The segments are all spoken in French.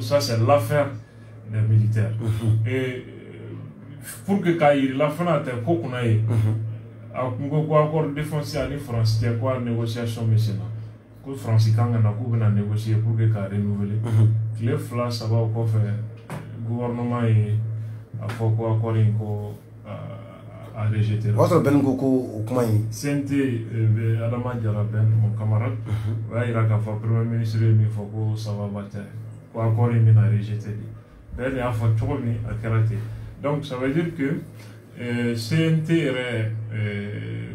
Ça, c'est l'affaire des militaires. Et pour que la fin a été accord de défense à la France, c'est quoi négociation maintenant? Que France a négocié pour que renouveler. Les flashs, ça va encore faire. Gouvernement et à Foko à rejeter. Votre ben Goko, comment il CNT, Adama Diaraben, mon camarade, il a fait premier ministre de Foko, ça va battre. Ou encore il a rejeté. Ben, il a fait trop à karaté. Donc ça veut dire que CNT est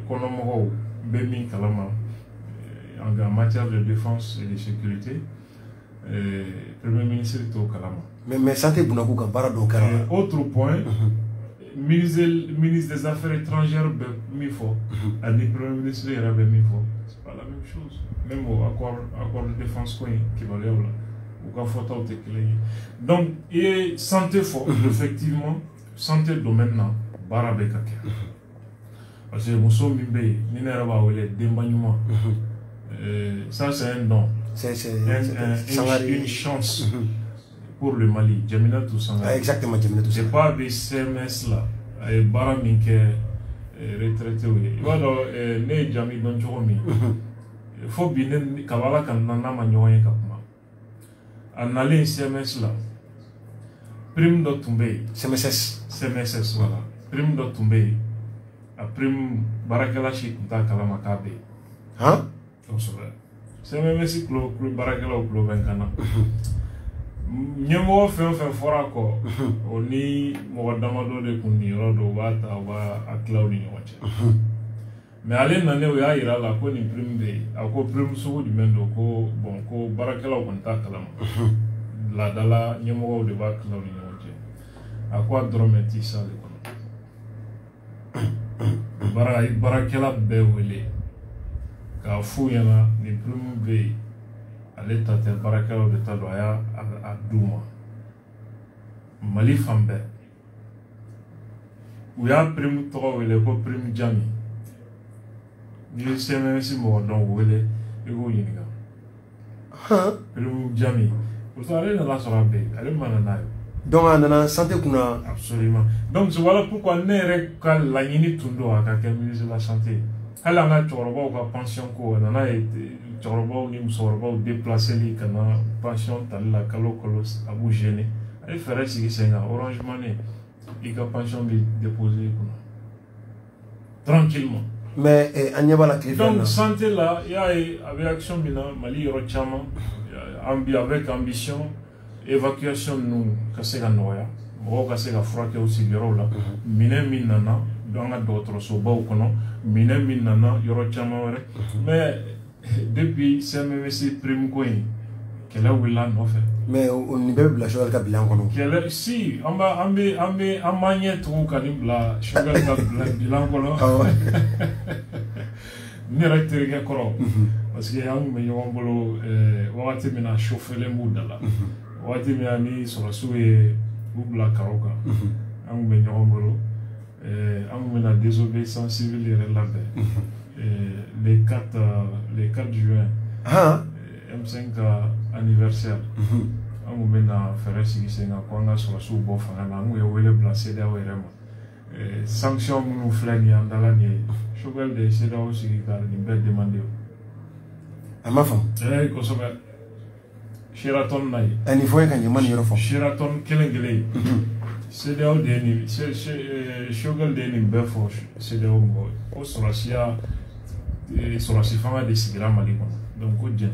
Konomoro, Bemi Kalama, en matière de défense et de sécurité. Premier ministre de Kalama. Mais santé Bounakou Gambara do Kalama. Autre point, ministre des Affaires étrangères Mifo, et le Premier ministre de Mifo. C'est pas la même chose. Même au accord de défense qui va aller là. Donc, et santé fort, effectivement, santé domaine là, Barabekake. Parce que Mousso Mimbe, Minerva ou les Dembanyuma, ça c'est un don. C'est une chance pour le Mali. Djamina tout Sangari. Exactement, Djamina tout Sangari. C'est pas des CMS là. Et Baraminke retraité. Il va dans ne Djami Donjoromi. Il faut bien Kavala Kanana Manyoye Kapma. En allant CMS là. Prime de Tombé. CMSS, voilà. Prime de Tombé. A prime Barakalashi Kunta Kalamakabe. Hein? CMS Barakala ou Klobenkana. Nyemo fait fora ko oni mo wadamado de kunni rodo wata wa aklaudi nyoche mais ale nane o ya ira la ko ni prime de ako prime so di mendo ko bon ko barakala ko nta kalama la dala nyemo de ba aklaudi nyoche ako drometi sale ko barakala be wele ka fu yana ni prime be l'état de Barakalo de Tadoya à Douma. Mali Fambe. Où il y a prime trop, il y a prime Jami. Il y a même si moi, donc, où il est, il y a prime Jami. Vous allez dans la soirée, allez mananaï. Donc, on a santé qu'on a. Absolument. Donc, voilà pourquoi on est quand la Nini Tundo a quelqu'un ministre de la Santé. Elle a une pension, on a été. Tchorba ni musorba ou déplacer les canaux pension tal la calocolos à vous gêner elle ferait ce qui c'est Orange Money et que pension bi déposer tranquillement mais Agnaba la clé donc santé là il y a avec action bina Mali rochama avec ambition évacuation nous kasega noya mo kasega frake aussi gero là mine minana dans d'autres soba ou kono mine minana yorochama mais depuis CMS prime coin qu'elle a eu là non fait mais on n'y peut plus la chose qu'elle bilan qu'elle si on va amagner tout qu'elle la chose qu'elle bilan kono ne recteur que koro parce que on me yon bolo wakati mina chauffer les mots là wakati mina ni sur la soué ou la karoka on me yon bolo on me na désobéissance civile et là les 4 juin, M5 anniversaire, on va faire ce qui s'est sur la sous-bof, on va placer derrière. Sanctions nous flinguent dans l'année. Je vais le décider aussi qui a une belle demande. À ma femme. Sheraton Naï. Un niveau quand il manie uniforme. Sheraton Kelengele. C'est des dénis. C'est Shogal Denis Befo. C'est des hommes. Au Solacia. Sur la femme des cigares malignes. Donc, il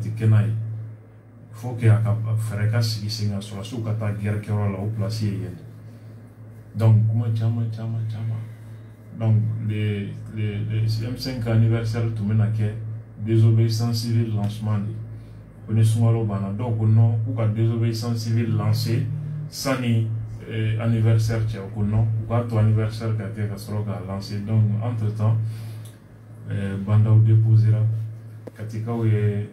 faut qu'il y ait un fréquence qui s'est sur la soupe à guerre qui aura là au placier. Donc, donc, les M5 anniversaire, tout le monde a désobéissance civile lancement. On est sur le banc. Donc, on a désobéissance civile lancée sans anniversaire, ou pas anniversaire qui a été lancé. Donc, entre temps, banda ou déposera katika où est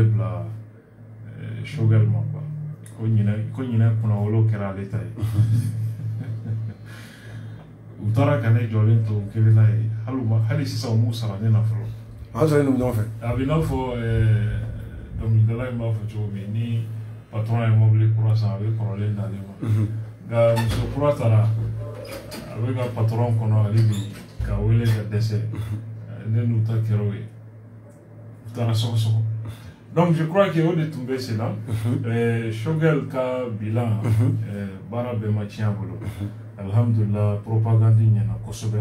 bla shogal mo quoi ko nyina kuna wolo kera leta utara kane jolen to kelina haluma hali sisa mu sara ne na fro hazara no fait abina fo dɔnkilidala in b'a fɔ cogo min ni patron ye mobili kura san a bɛ kɔrɔlen d'ale ma nka muso kura taara a bɛ ka patron kɔnɔ ale bi ka wele ka dɛsɛ ne n'u ta kɛra o ye u taara sɔgɔsɔgɔ donc je crois que o de tun bɛ sen na Choguel ka bilan baara bɛɛ ma tiɲɛ a bolo alhamdulillah propagande ɲɛna kosɛbɛ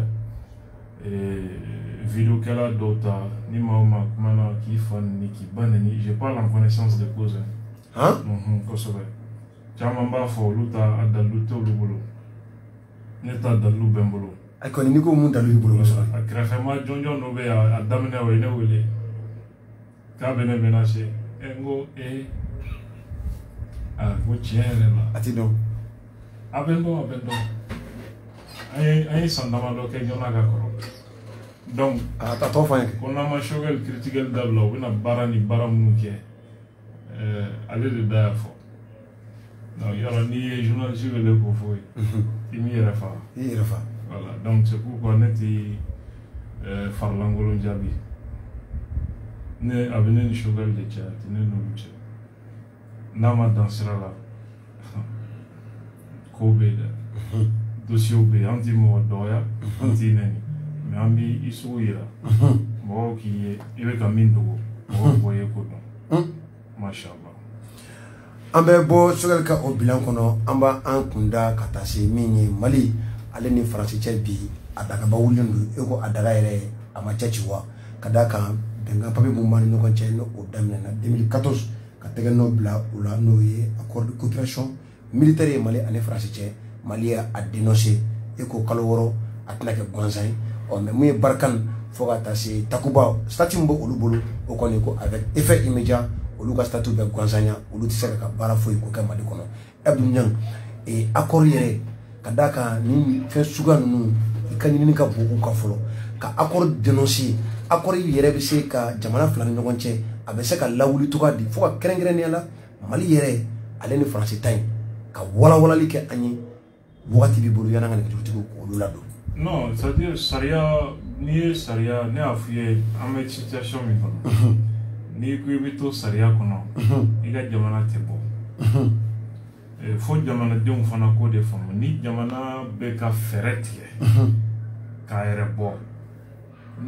vidéokɛla dɔw ta ni maa o maa kumana k'i fa ni k'i ba neni je parle en connaissance de cause kosɛbɛ caman b'a fɔ olu ta a dalilu t'olu bolo ne ta dalilu bɛ n bolo a kɔni n'i ko mun dalilu b'i bolo kosɛbɛ a kɛrɛfɛma jɔnjɔn dɔ bɛ yen a daminɛ o ye ne wele k'a bɛ ne menacer n ko ko tiɲɛ yɛrɛ la a ti dɔn a bɛ n dɔn a bɛ n dɔn an ye san damadɔ kɛ ɲɔgɔnna ka kɔrɔ donc a tɔ fɔ an ye ko n'an ma Choguel critiquer dabila u bɛna baara ni baara minnu kɛ ale de da y'a fɔ donc yɔrɔ n'i ye journaliste wele k'o fɔ ye i m'i yɛrɛ faga i yɛrɛ faga voilà donc c'est pourquoi ne ti farilankolon jaabi ne a bɛ ne ni Choguel de cɛ a tɛ ne n'olu cɛ n'a ma dan sira la ko bɛ yen dɛ dossier bɛ yen an t'i mɔgɔ dɔgɔya an t'i nɛni mais an b'i sugu yira mɔgɔw k'i ye i bɛ ka min dogo mɔgɔw bɔ ye ko dɔn mashallah an bɛ bɔ Choguel ka o bilan kɔnɔ an b'an kun da ka taa se min ye Mali ale ni Faransi cɛ bi a dagaba wulilen don e ko a daga yɛrɛ a ma cɛ ci wa ka d'a kan bɛnkan papier mun b'an ni ɲɔgɔn cɛ n'o daminɛna 2014 ka tɛgɛ nɔ bila o la n'o ye accord de coopération militaire ye Mali ani Faransi cɛ Mali y'a dénoncé e ko kalo 6 a tɛna kɛ gansan ye mais mun ye Barkhane fo ka taa se Takuba statut min bɛ olu bolo o kɔni ko avec effet immédiat olu ka statut bɛ ganzanya olu tɛ se ka baara foyi ko kɛ Mali kɔnɔ Abdou Niang accord yɛrɛ ka d'a kan ni fɛn suguya ninnu i ka ɲinini ka bon u ka fɔlɔ ka accord dénoncer accord yɛrɛ bɛ se ka jamana fila ni ɲɔgɔn cɛ a bɛ se ka lawuli cogoya di fo ka kɛrɛnkɛrɛnnenya la Mali yɛrɛ ale ni Faransi ta in ka walawalali kɛ an ye wagati b'i bolo yan'an ka nɛgɛjurutigiw k'olu ladon. Non, c'est-à-dire sariya n'i ye sariya ne y'a f'i ye an bɛ situation min kɔnɔ n'i ko i bɛ to sariya kɔnɔ i ka jamana tɛ bɔ fo jamanadenw fana k'o de faamu ni jamana bɛ ka fɛɛrɛ tigɛ k'a yɛrɛ bɔ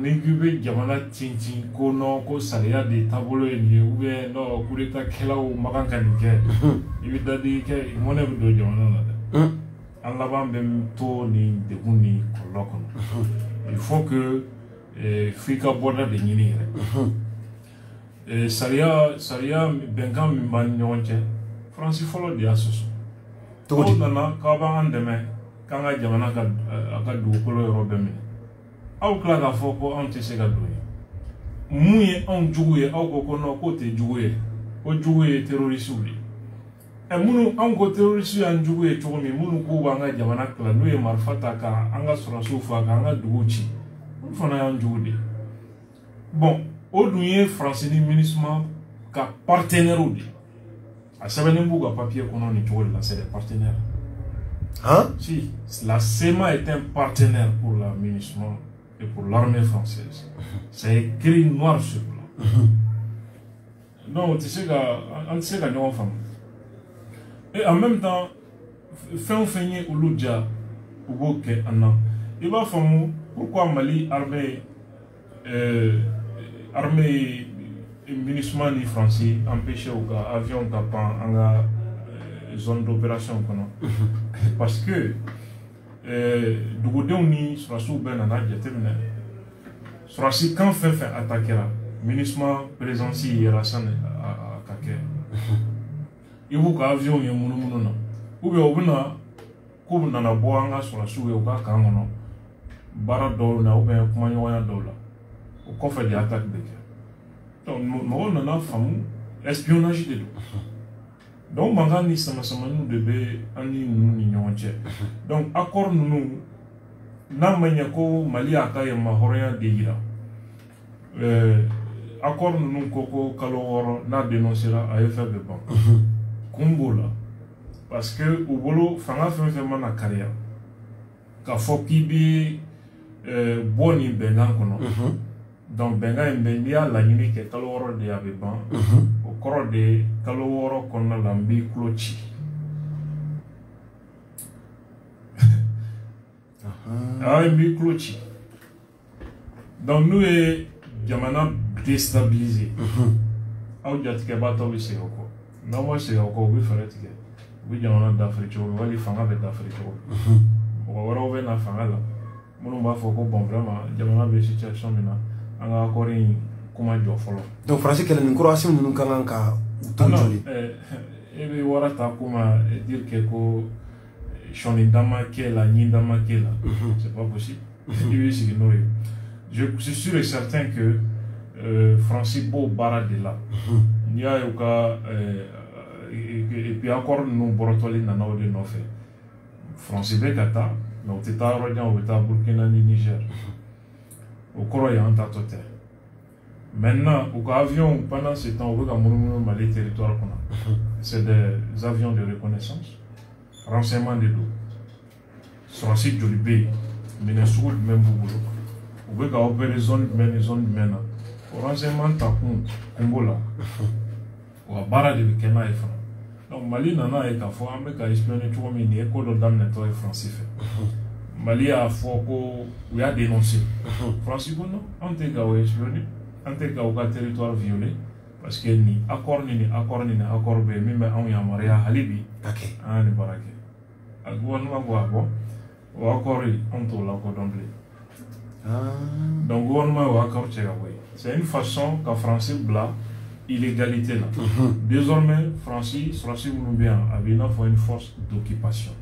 ni k'i bɛ jamana tintin ko non ko sariya de taabolo ye nin ye ou bien non coup d'état kɛlaw ma kan ka nin kɛ i bɛ dadi kɛ mɔnɛ bɛ don jamana na dɛ an laban bɛ to ni degun ni kɔlɔlɔ kɔnɔ il faut que f'i ka bɔda de ɲini yɛrɛ sariya bɛnkan min b'an ni ɲɔgɔn cɛ Faransi fɔlɔ de y'a sɔsɔ o nana k'aw b'an dɛmɛ k'an ka jamana ka a ka dugukolo yɔrɔ bɛɛ minɛ aw tila k'a fɔ ko anw tɛ se ka don ye mun ye anw jugu ye aw ko non k'o tɛ jugu ye ko jugu ye terrorisiw de minnu anw ko terrorisiw y'an jugu ye cogo min minnu k'u b'an ka jamana tila n'u ye marifa ta ka an ka sɔrɔsiw faga k'an ka duguw ci olu fana y'an jugu de bon o dun ye Faransi ni MINUSMA ka partenaires de a sɛbɛnnen b'u ka papier kɔnɔ nin cogo de la c'est des partenaires. Si la CEMA est un partenaire pour la MINUSMA et pour l'armée française, c'est écrit noir sur blanc. Donc tu sais que ɲɔgɔn faamu et en même temps fɛn o fɛn ye olu diya u b'o kɛ an na i b'a faamu pourquoi Mali armée MINUSMA ni Faransi empêché u ka avion ka pan an ka zone d'opération kɔnɔ parce que dugudenw ni sɔrɔsiw bɛɛ nana jateminɛ sɔrɔsi kan fɛn fɛn attaquera MINUSMA présence yɛrɛ sani a ka kɛ i b'u ka avion ye munumunu na ou bien u bɛna k'u nana bɔ an ka sɔrɔsiw ye u ka kan kɔnɔ baara dɔw la ou bien kumaɲɔgɔnya dɔw la o kɔfɛ de attaque bɛ kɛ donc mɔgɔw nana faamu espionnage de don donc mankan ni samasamaniw de bɛ an ni ninnu ni ɲɔgɔn cɛ donc accord ninnu n'a ma ɲɛ ko Mali y'a ka yɛrɛmahɔrɔnya de yira accord ninnu ko kalo 6 n'a dénoncera a ye fɛn bɛɛ ban kun b'o la parce que u bolo fanga fɛn fɛn mana kariya k'a fɔ k'i bɛ bɔ nin bɛnkan kɔnɔ donc bɛnkan in bɛ n'i y'a laɲini kɛ kalo 6 de a bɛ ban o kɔrɔ de kalo 6 kɔnɔna la n b'i tulo ci n b'i tulo ci donc n'u ye jamana déstabiliser aw jatigɛbaatɔ bɛ segin o kɔ n'aw ma segin o kɔ u bɛ fɛɛrɛ tigɛ u bɛ jamana dafiri cogo min wali fanga bɛ dafiri cogo min mɔgɔ wɛrɛw bɛ na fanga la minnu b'a fɔ ko bon vraiment jamana bɛ situation min na an ka accord in kuma jɔ fɔlɔ donc faransi kɛlɛ nin croatie ninnu ka kan ka u to jɔli e bɛ wara ta kuma dire que ko sɔni dama kɛ la ɲi dama kɛ la c'est pas possible i bɛ sigi n'o ye je suis sûr et certain que faransi b'o baara de la n'i y'a ye u ka et puis accord ninnu bɔrɔtɔli nana o de nɔfɛ faransi bɛ ka taa mais u tɛ taa yɔrɔ jan u bɛ taa burkina ni niger au kɔrɔ ye an tatɔ tɛ maintenant u ka avion pendant ce temps u bɛ ka munumunu mali territoire kɔnɔ c'est des avions de reconnaissance renseignement de do sɔrɔsi joli bɛ yen minɛ sugu jumɛn b'u bolo u bɛ ka opérer zone jumɛn ni zone jumɛn na o renseignement ta kun b'o la u ka baara de bɛ kɛ n'a ye fana donc mali nana ye k'a fɔ an bɛ ka espionner cogo min nin ye ko dɔ daminɛtɔ ye faransi fɛ mali y'a fɔ ko u y'a dénoncer faransi ko non an tɛ ka o espionner an tɛ ka u ka territoire violer parce que ni accord ni accord bɛ yen min bɛ anw yamaruya hali bi an y'a nin baara kɛ a gouvernement ko bon o accord anw t'o lakodɔn bilen donc gouvernement y'o accord cɛ ka bɔ yen c'est une façon ka faransi bila illégalité là. Désormais, Francis, minnu bɛ yan a bɛ i n'a fɔ une force d'occupation.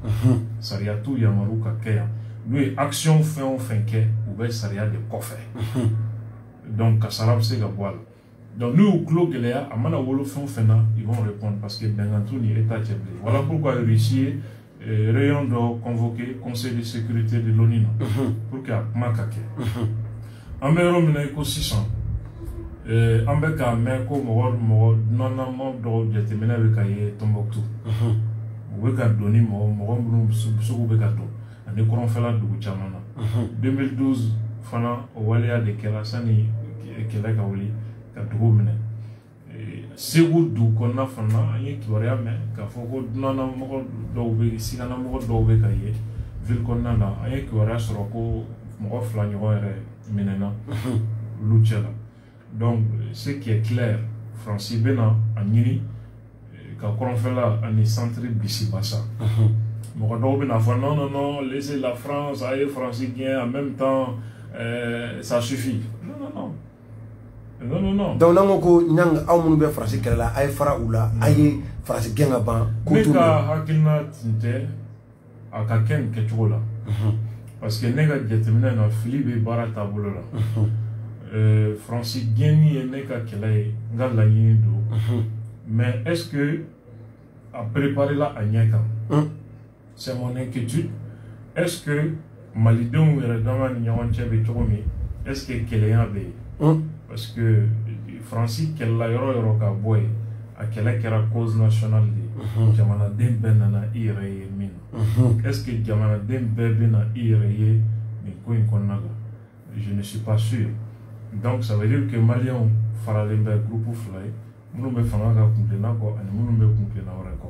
Sariya t'u yamaru ka kɛ yan. N'u ye action fɛn o fɛn kɛ u bɛ sariya de kɔfɛ. Donc kasara bɛ se ka bɔ a la. Donc n'u y'u tulo gɛlɛya a mana wolo fɛn o fɛn na ils vont répondre parce que bɛnkan t'u ni état cɛ bilen. Voilà pourquoi Russie ye réunion dɔ convoqué conseil de sécurité de l'ONU na pour que a kuma ka kɛ. An bɛ yɔrɔ min na i ko sisan. An bɛ k'a mɛn ko mɔgɔ nɔnɔma dɔw jateminɛ bɛ ka ye Tombouctou u bɛ ka don ni mɔgɔ minnu sugu bɛ ka don ani kɔrɔnfɛla dugu caman na 2012 fana o waleya de kɛra sani kɛlɛ ka wuli ka dugu minɛ Segu dugu kɔnɔna fana an ye kibaruya mɛn k'a fɔ ko nɔnɔmɔgɔ dɔw bɛ sikanamɔgɔ dɔw bɛ ka ye ville kɔnɔna na an ye kibaruya sɔrɔ ko mɔgɔ 2 ɲɔgɔn yɛrɛ minɛna olu cɛ la. Donc, ce qui est clair, Francis Bena a ɲini ka kɔrɔnfɛla ani centre Bisibasa. Mɔgɔ dɔw bɛna fɔ non, laissez la France, a ye Francis gɛn en même temps, ça suffit. Non. Donc n'an ko ko ɲanga aw minnu bɛ Francis kɛlɛ la a ye fara u la a ye Francis gɛn ka ban. Ne ka hakilina tun tɛ a ka kɛ nin kɛcogo la. Parce que ne ka jateminɛ na fili bɛ baara taabolo la. Francis gɛnni ye ne ka kɛlɛ ye n ka laɲini don mais est-ce que a préparé la a ɲɛ kan c'est mon inquiétude est-ce que malidenw yɛrɛ dama ni ɲɔgɔn cɛ bɛ cogo min est-ce que kɛlɛya bɛ yen parce que Francis kɛlɛla yɔrɔ yɔrɔ ka bɔ yen a kɛlɛ kɛra cause nationale de jamanaden bɛɛ nana i yɛrɛ ye min na est-ce que jamanaden bɛɛ bɛ na i yɛrɛ ye nin ko in kɔnɔna la je ne suis pas sûr. Donc ça veut dire que Maliens faralen bɛ groupe 2 ye minnu bɛ fanga ka kuntilenna kɔ ani minnu bɛ kuntilenna wɛrɛ kɔ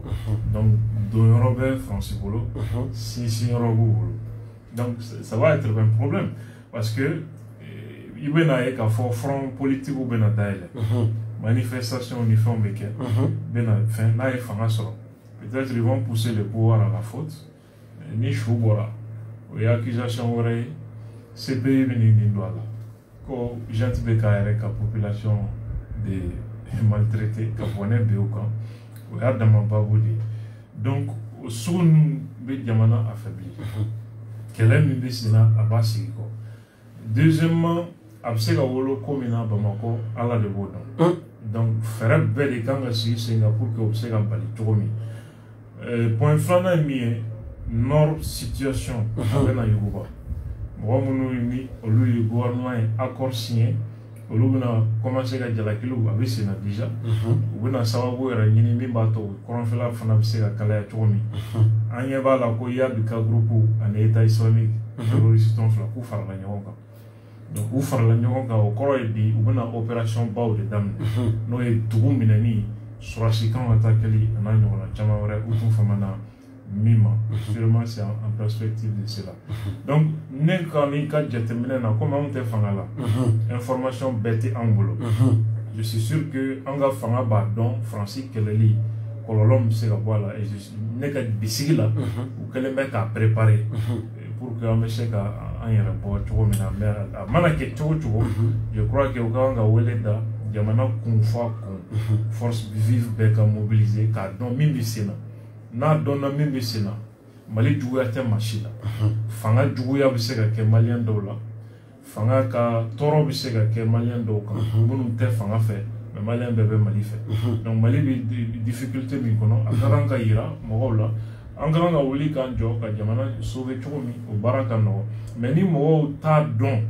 donc donyɔrɔ bɛ Francis bolo sinsinyɔrɔ b'u bolo donc ça va être un problème parce que i bɛna ye k'a fɔ front politique bɛna dayɛlɛ manifestation ni fɛnw bɛ kɛ bɛna fɛn n'a ye fanga sɔrɔ peut-être ils vont pousser le pouvoir à la faute ni su bɔra o ye accusation wɛrɛ ye CPI bɛ nin don a la. Ko gente bɛ k'a yɛrɛ ka population de maltraité ka bɔnɛ bɛ o kan o y'a dama babu de ye donc o sugu ninnu bɛ jamana affaibli kɛlɛ min bɛ sen na a b'a sigi kɔ deuxièmement a bɛ se ka wolo ko min na Bamakɔ ala de b'o dɔn donc fɛɛrɛ bɛɛ de kan ka sigi sen kan pour que o bɛ se ka bali cogo min point filanan ye min ye nord situation a bɛ na yuguba. Mɔgɔ minnu ni olu ye gouvernement ye accord signé olu bɛna commencer ka jalakiliw a bɛ sen na déjà u bɛna sababu yɛrɛ ɲini min b'a to kɔrɔnfɛla fana bɛ se ka kalaya cogo min an ɲɛ b'a la ko y'a du ka groupe ani état islamique terroriste tɔn fila k'u farala ɲɔgɔn kan donc u farala ɲɔgɔn kan o kɔrɔ ye bi u bɛna opération baw de daminɛ n'o ye dugu minɛni surasi kan ka taa kɛli a n'a ɲɔgɔnna caman wɛrɛ u tun famana min ma sûrement c'est en perspective de cela donc ne kɔni ka jateminɛ na komi anw tɛ fanga la information bɛɛ tɛ an bolo je suis sûr que an ka fanga b'a dɔn Faransi kɛlɛli kɔlɔlɔ min bɛ se ka bɔ a la ne ka bisigi la u kɛlen bɛ k'a préparer pour que an bɛ se ka an yɛrɛ bɔ cogo min na mais a mana kɛ cogo cogo je crois que u ka kan ka wele da jamana kun fɔ a kun force vive bɛɛ ka mobiliser k'a dɔn min bɛ sen na n'a dɔnna min bɛ sen na Mali juguya tɛ maa si la fanga juguya bɛ se ka kɛ maliyɛn dɔw la fanga ka tɔɔrɔ bɛ se ka kɛ maliyɛn dɔw kan minnu tɛ fanga fɛ mais maliyɛn bɛɛ bɛ Mali fɛ donc Mali bɛ difficulté min kɔnɔ a ka kan ka yira mɔgɔw la an ka kan ka wuli k'an jɔ ka jamana sauver cogo min o baara ka nɔgɔ mais ni mɔgɔw t'a dɔn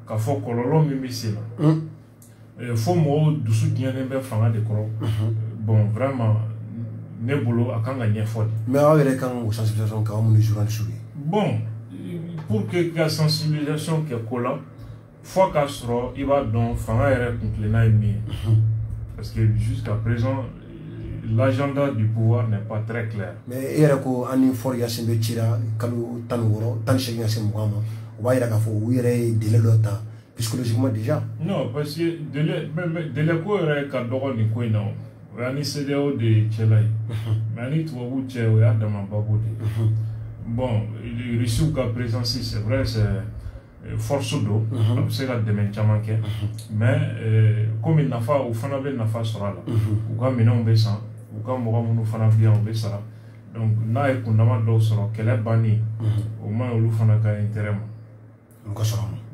k'a fɔ kɔlɔlɔ min bɛ sen na fo mɔgɔw dusu tiɲɛnen bɛ fanga de kɔrɔ bon vraiment ne bolo a kan ka ɲɛfɔ de mais aw yɛrɛ kan o sensibilisation kɛ aw minnu journalistes ye bon pour que ka sensibilisation kɛ ko la fo k'a sɔrɔ i b'a dɔn fanga yɛrɛ kuntilenna ye min ye parce que jusqu'à présent l'agenda du pouvoir n'est pas très clair mais e yɛrɛ ko an ni Fort Yacine bɛ cira kalo 16 18 ka se 20 ma o b'a yira k'a fɔ u yɛrɛ ye délai dɔ ta psychologiquement déjà non parce que délai ko yɛrɛ ka dɔgɔ nin ko in na o y'a ni CEDEAO de cɛla ye mais ani tubabu cɛ o y'a dama bako de bon Russie ka présence c'est vrai c'est force do a bɛ se ka dɛmɛ caman kɛ mais komi nafa u fana bɛ nafa sɔrɔ a la u ka minɛnw bɛ san u ka mɔgɔ minnu fana bɛ yan u bɛ sara donc n'a ye kundama dɔw sɔrɔ kɛlɛ banni o ma olu fana ka intérêt ma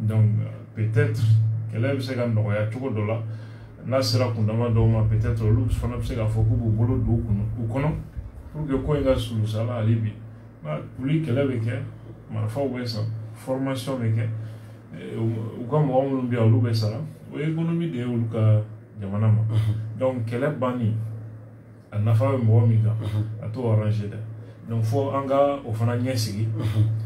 donc peut-être kɛlɛ bɛ se ka nɔgɔya cogo dɔ la n'a sera kundama dɔw ma peut-être olu fana bɛ se k'a fɔ k'u b'u bolo don u kɔnɔ pour que ko in ka sulu sa la hali bi puli kɛlɛ bɛ kɛ marifaw bɛ san formation bɛ kɛ u ka mɔgɔ minnu bɛ yan olu bɛ sara o ye économie de ye olu ka jamana ma donc kɛlɛ banni a nafa bɛ mɔgɔ min kan a t'o arranger dɛ donc fo an ka o fana ɲɛsigi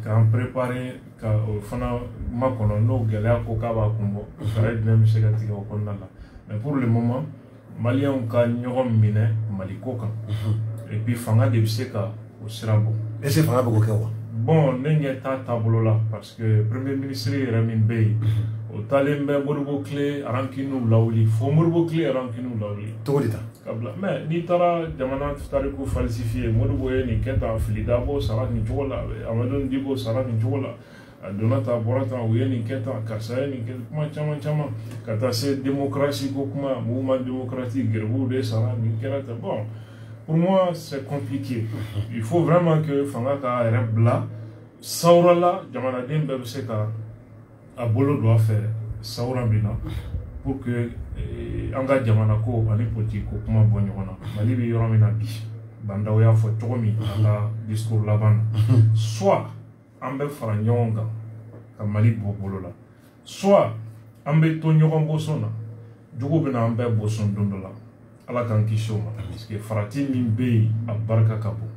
k'an préparer ka o fana makɔnɔ n'o gɛlɛya ko k'a b'a kun bɔ fɛɛrɛ jumɛn bɛ se ka tigɛ o kɔnɔna la mais pour le moment maliyɛnw ka ɲɔgɔn minɛ Maliko kan et puis fanga de bɛ se ka o sira bɔ est ce que fanga bɛ k'o kɛ wa bon ne ɲɛ t'a taabolo la parce que premier ministre yɛrɛ min bɛ yen o taalen bɛ Modibo Kile rankiniw lawuli fo Modibo Kile rankiniw lawuli cogo di ta ka bila mais n'i taara jamana tariku falsifié Modibo ye nin kɛ tan Fili Dabo sara nin cogo la Amadou Diko sara nin cogo la a donna tan a bɔra tan u ye nin kɛ tan karisa ye nin kɛ kuma caman caman ka taa se démocratie ko kuma mouvement démocratique gɛrɛbuw de sara nin kɛra tan bon pour moi c'est compliqué il faut vraiment que fanga ka yɛrɛ bila sawura la jamanaden bɛɛ bɛ se ka a bolo don a fɛ sawura min na pour que an ka jamana ko ani politique ko kuma bɔ ɲɔgɔn na Mali bɛ yɔrɔ min na bi Bandaw y'a fɔ cogo min a ka discours laban na soit an bɛ fara ɲɔgɔn kan ka Mali bɔ bolo la soit an bɛ to ɲɔgɔn boson na jogo bɛ na an bɛɛ boson don dɔ la Ala k'an kisi o ma parce que farati min bɛ yen a barika ka bon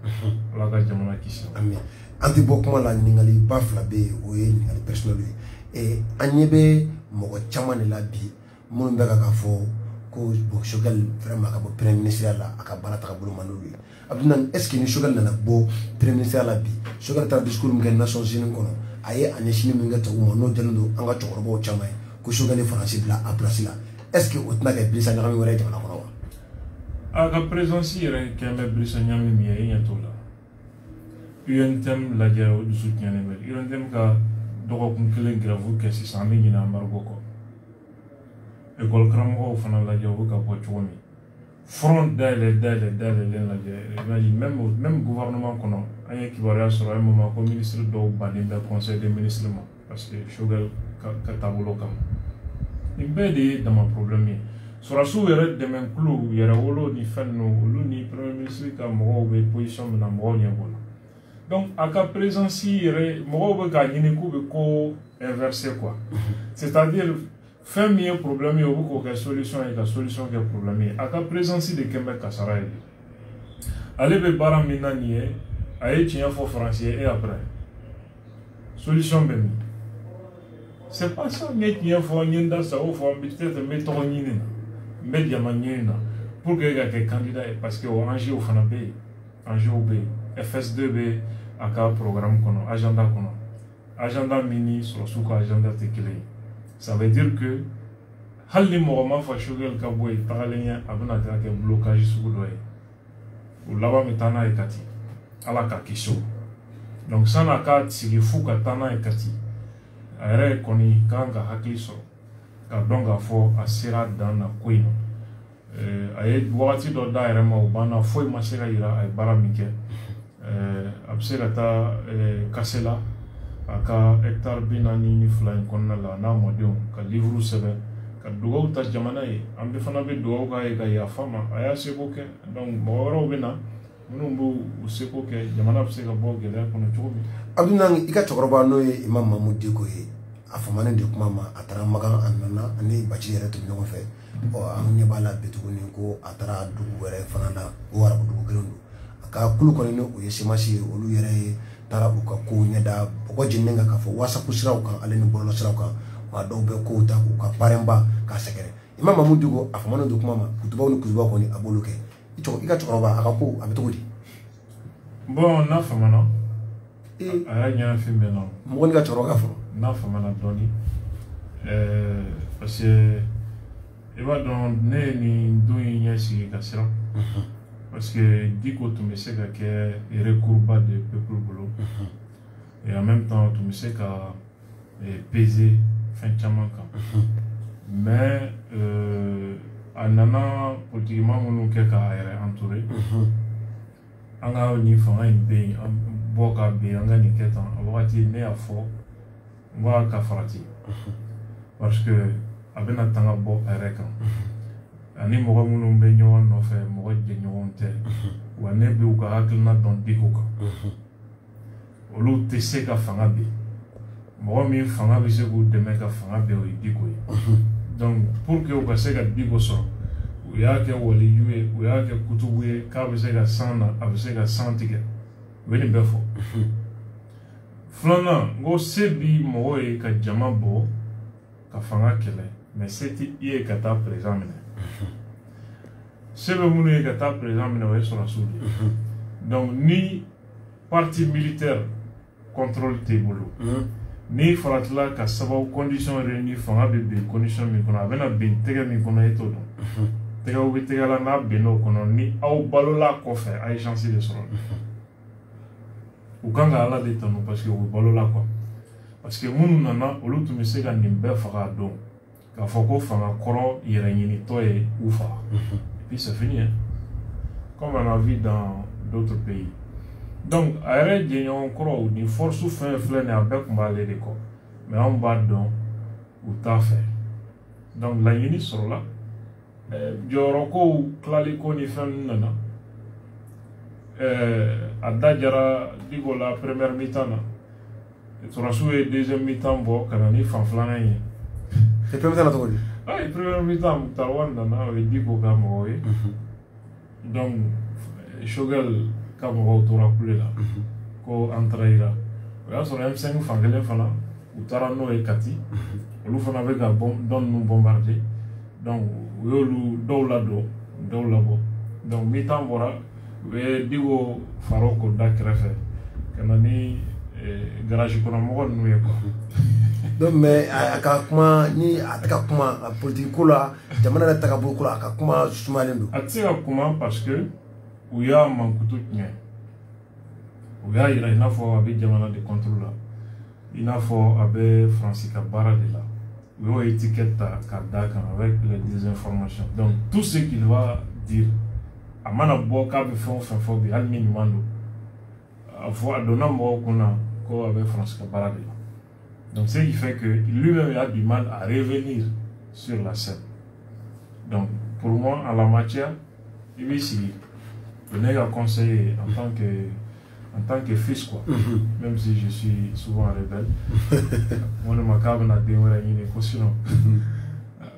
Ala ka jamana kisi amin an tɛ bɔ kuma la ɲininkali ba fila bɛ yen o ye ɲininkali personnel ye an ɲɛ bɛ mɔgɔ caman de la bi minnu bɛ k'a fɔ ko Choguel vraiment ka bɔ premier ministre la a ka baara tagabolo man d'olu ye Abdou est ce que ni Choguel nana bɔ premier ministre la bi Choguel taara discours min kɛ Nations Unies kɔnɔ a ye a ɲɛsinin min kɛ tubabuw ma n'o jɛlen don an ka cɛkɔrɔbaw caman ye ko Choguel ye Faransi bila a place la est ce que o tɛna kɛ bilisa ɲagami wɛrɛ ye jamana kɔnɔ wa a ka présidence yɛrɛ kɛn bɛ bilisa ɲagami min ye i ɲɛ t'o la UNTM lajɛ o dusu tiɲɛnen bɛ UNTM ka dɔgɔkun kelen grève kɛ sisan an bɛ ɲinɛ embargo kɔ école karamɔgɔw fana lajɛ o bɛ ka bɔ cogo min front dayɛlɛlen lajɛ même gouvernement kɔnɔ an ye kibaruya sɔrɔ un moment ko ministre dɔw bannen bɛ conseil des ministres ma parce que Choguel ka taabolo kama nin bɛɛ de ye dama problème ye sɔrɔsiw yɛrɛ dɛmɛkulu yɛrɛ wolo ni fɛn ninnu olu ni premier ministre ka mɔgɔw bɛ position min na mɔgɔw ɲɛ b'o la donc a ka présence yɛrɛ mɔgɔw bɛ k'a ɲini k'u bɛ ko inverser quoi c'est-à-dire fɛn min ye problème ye o bɛ k'o kɛ solution ye ka solution kɛ problème ye a ka présence de kɛn bɛ kasara ye ale bɛ baara min na nin ye a ye tiɲɛ fɔ Faransi ye et après solution bɛ min c'est pas ça, mais qui est fort, ça au fond, peut-être mettre en ligne, mettre diamant pour que les candidats, parce que au Angers au Fanabé, Angers au B, FS2B, à un programme qu'on a, agenda mini sur le agenda téléphonique. Ça veut dire que hali mɔgɔma fa shogel ka bɔ yen tagalen ɲɛ a bɛna kɛ blocage sugu dɔ ye o laban bɛ taa n'a ye Kati ala ka kisi o donc san'a ka sigi fu ka taa n'a ye Kati a yɛrɛ kɔni kan ka hakili sɔrɔ ka dɔn k'a fɔ a sera dan na ko in na a ye wagati dɔ da yɛrɛ ma o banna foyi ma se ka yira a ye baara min kɛ a bɛ se ka taa Kasela a ka hectare 42 in kɔnɔna la n'a mɔdenw ka livre sɛbɛn ka dugawu ta jamana ye an bɛ fana bɛ dugawu k'a ye ka yafa ma a y'a seko kɛ donc mɔgɔ wɛrɛw bɛ na minnu b'u seko kɛ jamana bɛ se ka bɔ gɛlɛya kɔnɔ cogo min. Abdou i ka cɛkɔrɔba n'o ye Imam Mamu Diko ye a famanen de kuma ma a taara Makan a nana ani Baci yɛrɛ tun ɲɔgɔn fɛ an ɲɛ b'a la bi tuguni ko a taara dugu wɛrɛ fana na o arabu dugu kelen don a ka kulu kɔni ni o ye semasi ye olu yɛrɛ ye taara u ka kow ɲɛda bɔgɔ jeninen kan k'a fɔ WhatsApp siraw kan ale ni bɔlɔlɔ siraw kan maa dɔw bɛ kow ta k'u ka parrainba k'a sɛgɛrɛ Imam Mamu Diko a famanen don kuma ma kutubaw ni kutubaw kɔni a b'olu kɛ i ka cɛkɔrɔba a ka ko a bɛ cogo di. Bon n'a famana a y'a ɲɛnafin bɛɛ na mɔgɔ ni ka cɛkɔrɔba ka fɔ n'a famana dɔɔni parce que i b'a dɔn ne ye nin don in ɲɛsigi ka siran parce que Diko tun bɛ se ka kɛ recours de peuple bolo et en même temps tun bɛ se ka peser fɛn caman kan mais a nana politiquement minnu kɛ k'a yɛrɛ entourer an ka nin fanga in bɛ yen an bɔ ka ben an ka nin kɛ tan a wagati ne y'a fɔ n ko a ka farati parce que a bɛna tanga bɔ a yɛrɛ kan ani mɔgɔ minnu bɛ ɲɔgɔn nɔfɛ mɔgɔ jɛɲɔgɔn tɛ wa ne bɛ u ka hakilina dɔn Diko kan olu tɛ se ka fanga ben mɔgɔ min fanga bɛ se k'u dɛmɛ ka fanga ben o ye Diko ye donc pour que u ka se ka Diko sɔrɔ u y'a kɛ waliyu ye u y'a kɛ kutubu ye k'a bɛ se ka san na a bɛ se ka san tigɛ u ye nin bɛɛ fɔ filanan n ko se bi mɔgɔ ye ka jama bɔ ka fanga kɛlɛ mais se tɛ i ye ka taa président minɛ se bɛ minnu ye ka taa président minɛ o ye sɔrɔsiw de ye donc ni parti militaire contrôle t'i bolo ni faratila ka sababu condition yɛrɛ ni fanga bɛ ben condition min kɔnɔ a bɛna ben tɛgɛ min kɔnɔ e t'o dɔn tɛgɛw bɛ tɛgɛ la n'a benn'o kɔnɔ ni aw balola kɔfɛ a ye chance de sɔrɔ u kan ka ala de tanu parce que u balola quoi parce que minnu nana olu tun bɛ se ka nin bɛɛ faga a don k'a fɔ ko fanga kɔrɔ yɛrɛ ɲinitɔ ye u faga et puis c'est fini hein comme on a vu dans d'autres pays donc a yɛrɛ jɛɲɔgɔn kɔrɔw ni force fɛn filɛ nin a bɛɛ tun b'ale de kɔ mais anw b'a dɔn u t'a fɛ donc laɲini sɔrɔla jɔyɔrɔkow tilaliko ni fɛn ninnu nana a da jara Diko la première mi-temps na sɔrɔsiw ye deuxième mi-temps bɔ ka na ni fan filanan ye première mi-temps na cogo di première mi-temps Muktar Wade nana o ye Diko ka mɔgɔw ye donc Shogel ka mɔgɔw tora kule la ko an trahira o y'a sɔrɔ M5 fankelen fana u taara n'o ye Kati olu fana bɛ ka dɔn ninnu bombarder donc u y'olu dɔw ladon dɔw labɔ donc mi-temps bɔra u ye Diko fara o ko da kɛrɛfɛ ka na ni garage kɔnɔ mɔgɔ ninnu ye quoi donc mais a ka kuma ni a tɛ ka kuma politique ko la jamana yɛrɛ tagabolo ko la a ka kuma sumalen don a tɛ se ka kuma parce que u y'a mankutu tiɲɛ u y'a yira i n'a fɔ a bɛ jamana de contrôle la i n'a fɔ a bɛ Faransi ka baara de la u y'o étiquette ta k'a d'a kan avec les désinformations donc tout ce qu'il va dire a mana bɔ k'a bɛ fɛn o fɛn fɔ bi hali ni ɲuman don a fɔ a donna mɔgɔw kunna ko a bɛ Faransi ka baara de la donc ce qui fait que lui-même a du mal à revenir sur la scène donc pour moi en la matière il va essayer de ne pas conseiller en tant que fils quoi même si je suis souvent rebelle moi ne m'accable à démontrer une caution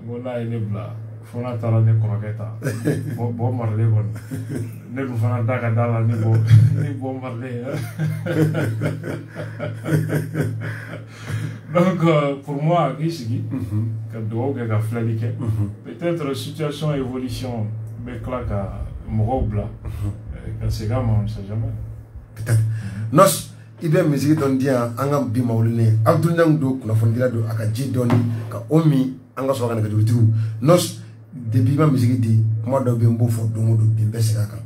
moi là il est blanc fona tala ne koroketa bo marle bon ne bu fana daga dala ni bo marle donc pour moi ici que dogo ga flalike peut-être la situation évolution be klaka morobla que c'est gamin on sait jamais peut-être nos ibe musique don dia anga bi mawlene Abdul Nang do kuna fondira do aka jidoni ka omi anga so kana ka duritu nos depuis ma musique di kuma do be mbo fo do modo bi besika kan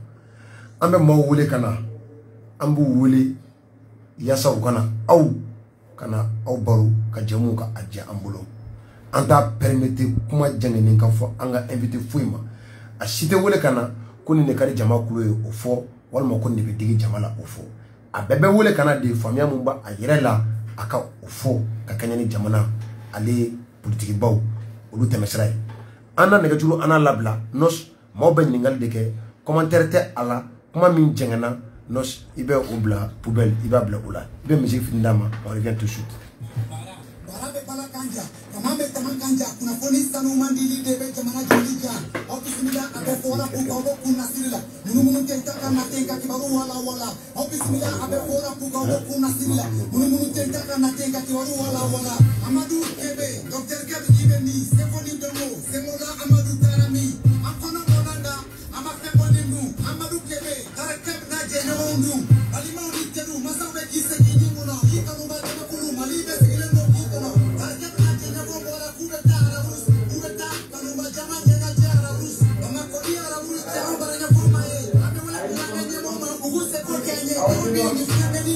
ambe maw wole kana ambu wole yasa kana au baru ka jamu ka ajja ambulo anta permettre kuma jangene kan fo anga invité fuima a cité wole kana koni ne kari jama kuwe o fo walma koni be digi jamala o fo a bebe wole kana de famia mumba a yirela aka o fo ka kanyani jamana ale politique baw olu temesray ana nega juru ana labla nos mo ben ningal de ke commentaire te ala kuma min jengana nos ibe obla poubelle iba bla ola ibe musique findama on revient tout de suite barabe bala kanja kamambe tamakanja kuna polisi no mandili de be jamana jolija okisimila abe fora kuko kuna sirila munumunu tenta kana tenga kibaru wala okisimila abe fora kuko kuna sirila munumunu tenta kana tenga kibaru wala Amadou Kebe Dr Kebe Ibeni Sefoni Domo Semola Amadou Tarami Akono Monanda Amakeboni nu Amadou Kebe Tarakeb na Jenondu Alimaudi Teru Masawe Kiseki Muno Ikanu Bakulu Malibe Sileno Ikono Tarakeb na Jenondu Wala Kubeta Arabus Kubeta Kanuma Jama Jena Arabus Amakodi Arabus Jama Baranya Kumae Amewala Kulanga Nyemoma Uguse Kokenye Kobi Nifyameni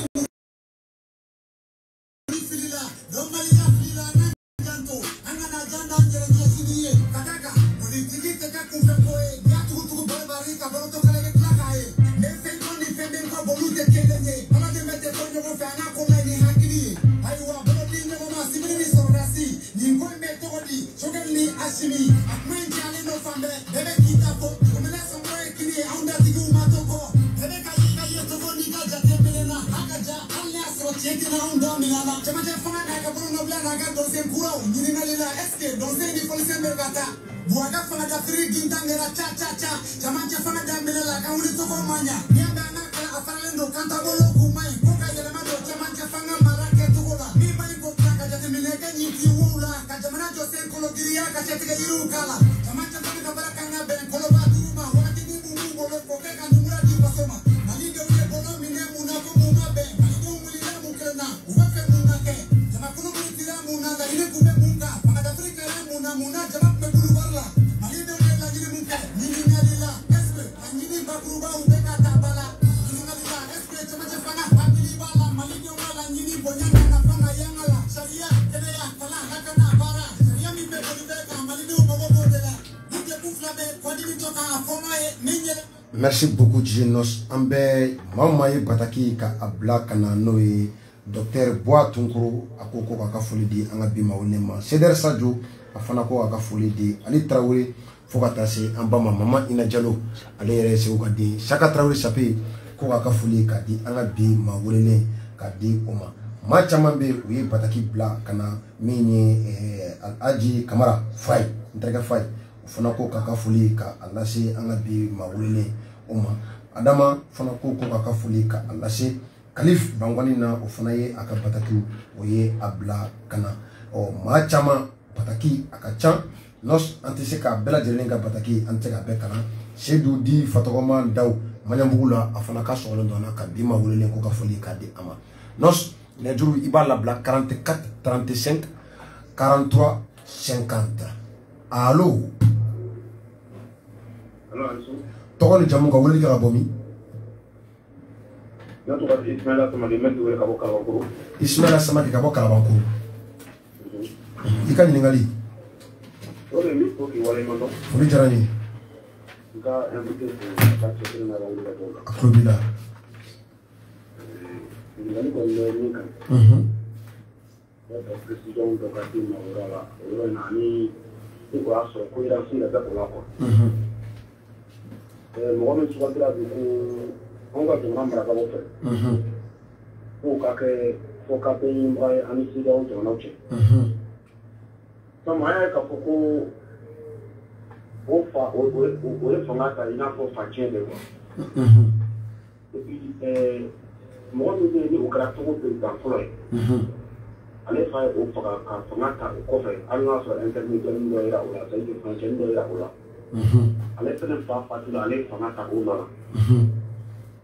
Merci beaucoup Jenos ambe mama ye bataki ka abla kana noye Dr Bois Tunkuru akoko ka foli di anga bima onema Seder Sadio afana ko ka foli di Ali Traoré fokata se amba mama Ina Diallo ale yere se ko di Saka Traoré sapé ko ka foli ka di anga bima wolele ka di oma ma chamambe wi bataki bla kana mini Aji Kamara Fay entrega Fay fana ko ka foli ka alase anga bima wolele Oma Adama fana ko ka foli ka alase Kalif bangwani na ofana ye aka bataki oye abla kana o ma chama bataki aka chan nos antise ka bela jelenga bataki ante ka be kana Seydou di fatogoma daw manyambugula afana ka solo ndona ka bima wolele ko ka foli ka di ama nos ne juru ibala bla 44 35 43 50 allo Tokoni jamu ka wuli ka bomi Nato ka Ismaila sama limetu ka boka bakuru Ismaila sama ka boka bakuru Ikani ningali Ore mi ko ki wale mono Uri jarani Ka invité ka tsere na wuli ka boka Akrobila Ningali ko le ka Ya ta president do ka ti ma ora na ni ko aso ko ira si la da ko la ko mɔgɔ min sugantila bi ko anw ka jamana marabagaw fɛ k'o ka kɛ fɔ ka bɛn ɲɛmɔgɔ ye ani CEDEAO jamanaw cɛ. Donc an y'a ye k'a fɔ ko o ye fanga ta i n'a fɔ facɛn de quoi. Et puis mɔgɔ min bɛ yen ni o kɛra Togo président fɔlɔ ye. Ale fa ye o faga ka fanga ta o kɔfɛ hali n'a sɔrɔ intermédiaire dɔ yera o la c'est à dire facɛn dɔ yera o la. Ale fɛnɛ fa fatula ale ye fanga ta o nɔ la.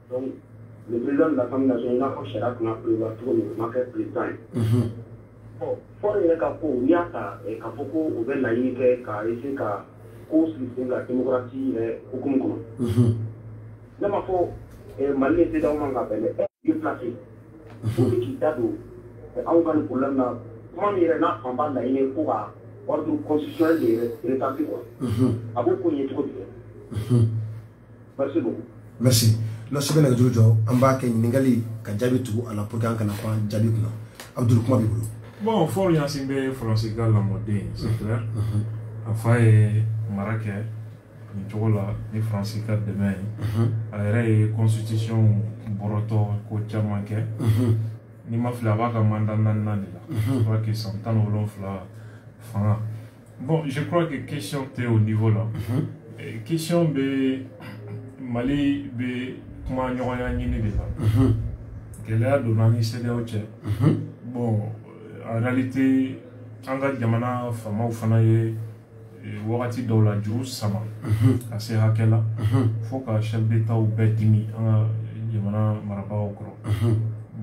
Donc le président de l'Assemblée nationale i n'a fɔ sariya tun ka prévoir cogo min o ma kɛ président ye. Fɔlɔ yɛrɛ ka ko u y'a ta k'a fɔ ko u bɛ laɲini kɛ ka essayer ka ko sigi sen ka démocratie yɛrɛ hukumu kɔnɔ. Ne ma fɔ Mali ye CEDEAO man ka bɛn dɛ i placé pour k'i da don anw ka nin problème na kuma min yɛrɛ n'a fanba laɲini ko ka ordre constitutionnel de rétablir quoi. A b'o ko ɲɛ cogo di? Merci beaucoup. Merci. No sɛbɛn nɛgɛjuru jɔ an b'a kɛ ɲininkali ka jaabi tugu a la pour que an kana pan jaabi kunna. Abdul kuma b'i bolo. Bon, fort Yacine bɛ Faransi ka lamɔden c'est clair. A fa ye mara kɛ nin cogo la ni Faransi ka dɛmɛ ye. A yɛrɛ ye constitution bɔrɔtɔ ko caman kɛ. Ni ma fili a b'a ka mandat 4 de la. Je crois que san 17 fanga. Bon, je crois que question tɛ au niveau là. Question bɛ Mali bɛ kuma ɲɔgɔnya ɲini de la. Gɛlɛya donna ni CEDEAO cɛ. Bon, en réalité an ka jamana faamaw fana ye wagati dɔw la juru sama ka se hakɛ la fo ka chef d'état bɛɛ dimi an ka jamana marabagaw kɔrɔ.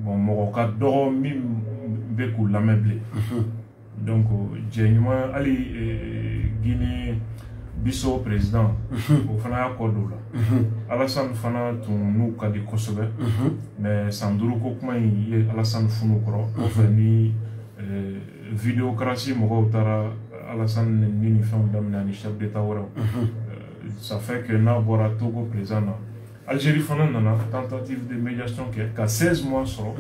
Bon, mɔgɔ ka dɔgɔ min bɛ k'u lamɛn bilen. Donc jɛɲuman hali Guinée Bissau président o fana y'a kɔ dɔw la. Alassane fana tun n'u ka di kosɛbɛ mais san 5 ko kuma in ye Alassane funu kɔrɔ o fɛ ni vidéocratie mɔgɔw taara Alassane ni fɛnw daminɛ ni chef d'état wɛrɛw. Ça fait que n'a bɔra Togo président na Algérie fana nana tentative de médiation kɛ ka 16 mois sɔrɔ